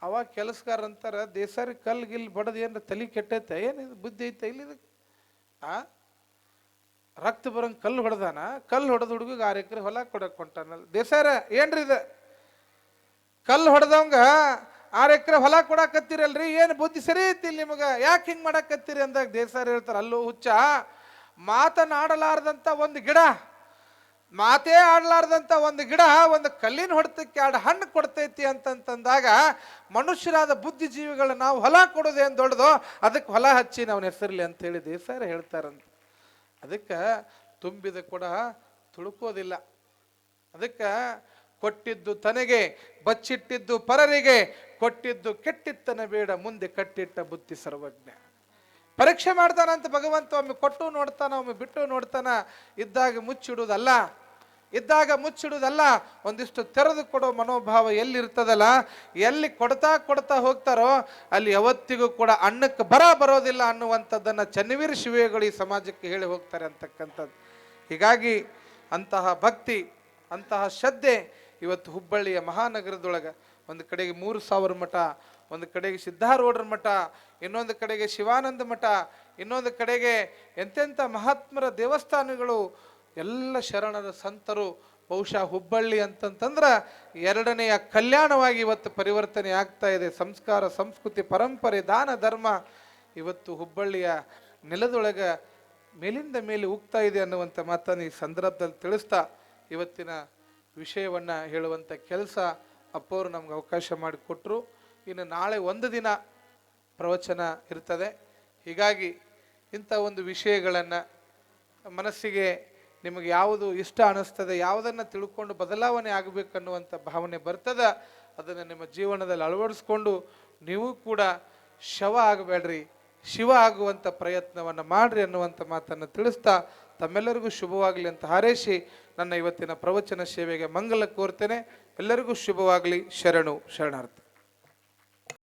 ಅವಾಗ ಕೆಲಸಗಾರ ಅಂತಾರ, ದೇಸಾಯರಿ ಕಲ್ಲು ಗಿಲ್ ಬಡದು ಏನ್ರ ತಲೆ ಕೆಟ್ಟೈತೆ, ಏನಿದು ಬುದ್ಧಿ ಐತೆ ಇಲ್ಲಿ ಇದಕ್ಕೆ? ರಕ್ತ ಬರಂಗ್ ಕಲ್ಲು ಹೊಡೆದಾನ, ಕಲ್ಲು ಹೊಡೆದ ಹುಡುಗ 6 ಎಕರೆ ಹೊಲ ಕೊಡಕ್ ಹೊಂಟಾನಲ್ಲ. ದೇಸಾಯರ ಏನ್ರಿ ಇದು? ಕಲ್ಲು ಹೊಡೆದವಂಗ 6 ಎಕರೆ ಹೊಲ ಕೊಡಾಕತ್ತೀರಲ್ರಿ, ಏನು ಬುದ್ಧಿ ಸರಿ ಐತಿ ನಿಮಗ? ಯಾಕೆ ಹಿಂಗೆ ಮಾಡಾಕತ್ತೀರಿ ಅಂದಾಗ ದೇಸಾಯರು ಹೇಳ್ತಾರ, ಅಲ್ಲೋ ಹುಚ್ಚ, ಮಾತನಾಡಲಾರ್ದಂಥ ಒಂದು ಗಿಡ, ಮಾತೇ ಆಡಲಾರ್ದಂಥ ಒಂದು ಗಿಡ ಒಂದು ಕಲ್ಲಿನ ಹೊಡೆತಕ್ಕೆ 2 ಹಣ್ಣು ಕೊಡ್ತೈತಿ ಅಂತಂದಾಗ ಮನುಷ್ಯರಾದ ಬುದ್ಧಿಜೀವಿಗಳು ನಾವು ಹೊಲ ಕೊಡೋದೇನು ದೊಡ್ಡದು, ಅದಕ್ಕೆ ಹೊಲ ಹಚ್ಚಿ ಅವನ ಹೆಸರಲ್ಲಿ ಅಂತೇಳಿ ದೇಸಾಯರು ಹೇಳ್ತಾರಂತ. ಅದಕ್ಕೆ ತುಂಬಿದ ಕೂಡ ತುಳುಕೋದಿಲ್ಲ. ಅದಕ್ಕೆ ಕೊಟ್ಟಿದ್ದು ತನಗೆ, ಬಚ್ಚಿಟ್ಟಿದ್ದು ಪರರಿಗೆ, ಕೊಟ್ಟಿದ್ದು ಕೆಟ್ಟಿತ್ತನ ಬೇಡ, ಮುಂದೆ ಕಟ್ಟಿಟ್ಟ ಬುದ್ಧಿ ಸರ್ವಜ್ಞ. ಪರೀಕ್ಷೆ ಮಾಡ್ತಾನಂತ ಭಗವಂತ. ಒಮ್ಮೆ ಕೊಟ್ಟು ನೋಡ್ತಾನ, ಒಮ್ಮೆ ಬಿಟ್ಟು ನೋಡ್ತಾನ. ಇದ್ದಾಗ ಮುಚ್ಚಿಡುವುದಲ್ಲ, ಒಂದಿಷ್ಟು ತೆರೆದು ಕೊಡೋ ಮನೋಭಾವ ಎಲ್ಲಿರ್ತದಲ್ಲ, ಎಲ್ಲಿ ಕೊಡ್ತಾ ಹೋಗ್ತಾರೋ ಅಲ್ಲಿ ಯಾವತ್ತಿಗೂ ಕೂಡ ಅನ್ನಕ್ಕೆ ಬರೋದಿಲ್ಲ ಅನ್ನುವಂಥದ್ದನ್ನು ಚನ್ನವೀರ ಶಿವೇಗಳು ಈ ಸಮಾಜಕ್ಕೆ ಹೇಳಿ ಹೋಗ್ತಾರೆ ಅಂತಕ್ಕಂಥದ್ದು. ಹೀಗಾಗಿ ಅಂತಹ ಭಕ್ತಿ, ಅಂತಹ ಶ್ರದ್ಧೆ ಇವತ್ತು ಹುಬ್ಬಳ್ಳಿಯ ಮಹಾನಗರದೊಳಗೆ ಒಂದು ಕಡೆಗೆ 3000 ಮಠ, ಒಂದು ಕಡೆಗೆ ಸಿದ್ಧಾರೂಢರ ಮಠ, ಇನ್ನೊಂದು ಕಡೆಗೆ ಶಿವಾನಂದ ಮಠ, ಇನ್ನೊಂದು ಕಡೆಗೆ ಎಂತೆಂಥ ಮಹಾತ್ಮರ ದೇವಸ್ಥಾನಗಳು, ಎಲ್ಲ ಶರಣರ ಸಂತರು ಬಹುಶಃ ಹುಬ್ಬಳ್ಳಿ ಅಂತಂತಂದ್ರೆ ಎರಡನೆಯ ಕಲ್ಯಾಣವಾಗಿ ಇವತ್ತು ಪರಿವರ್ತನೆ ಆಗ್ತಾ ಇದೆ. ಸಂಸ್ಕಾರ, ಸಂಸ್ಕೃತಿ, ಪರಂಪರೆ, ದಾನ, ಧರ್ಮ ಇವತ್ತು ಹುಬ್ಬಳ್ಳಿಯ ನೆಲದೊಳಗೆ ಮೇಲಿಂದ ಮೇಲೆ ಉಗ್ತಾ ಇದೆ ಅನ್ನುವಂಥ ಮಾತನ್ನು ಈ ಸಂದರ್ಭದಲ್ಲಿ ತಿಳಿಸ್ತಾ ಇವತ್ತಿನ ವಿಷಯವನ್ನು ಹೇಳುವಂಥ ಕೆಲಸ ಅಪ್ಪವರು ನಮ್ಗೆ ಅವಕಾಶ ಮಾಡಿಕೊಟ್ರು. ಇನ್ನು ನಾಳೆ ಒಂದು ದಿನ ಪ್ರವಚನ ಇರ್ತದೆ. ಹೀಗಾಗಿ ಇಂಥ ಒಂದು ವಿಷಯಗಳನ್ನು ಮನಸ್ಸಿಗೆ ನಿಮಗೆ ಯಾವುದು ಇಷ್ಟ ಅನ್ನಿಸ್ತದೆ, ಯಾವುದನ್ನು ತಿಳ್ಕೊಂಡು ಬದಲಾವಣೆ ಆಗಬೇಕನ್ನುವಂಥ ಭಾವನೆ ಬರ್ತದೆ, ಅದನ್ನು ನಿಮ್ಮ ಜೀವನದಲ್ಲಿ ಅಳವಡಿಸ್ಕೊಂಡು ನೀವು ಕೂಡ ಶವ ಆಗಬೇಡ್ರಿ, ಶಿವ ಆಗುವಂಥ ಪ್ರಯತ್ನವನ್ನು ಮಾಡ್ರಿ ಅನ್ನುವಂಥ ಮಾತನ್ನು ತಿಳಿಸ್ತಾ ತಮ್ಮೆಲ್ಲರಿಗೂ ಶುಭವಾಗಲಿ ಅಂತ ಹಾರೈಸಿ ನನ್ನ ಇವತ್ತಿನ ಪ್ರವಚನ ಸೇವೆಗೆ ಮಂಗಲ ಕೋರ್ತೇನೆ. ಎಲ್ಲರಿಗೂ ಶುಭವಾಗಲಿ. ಶರಣು ಶರಣಾರ್ಥಿ.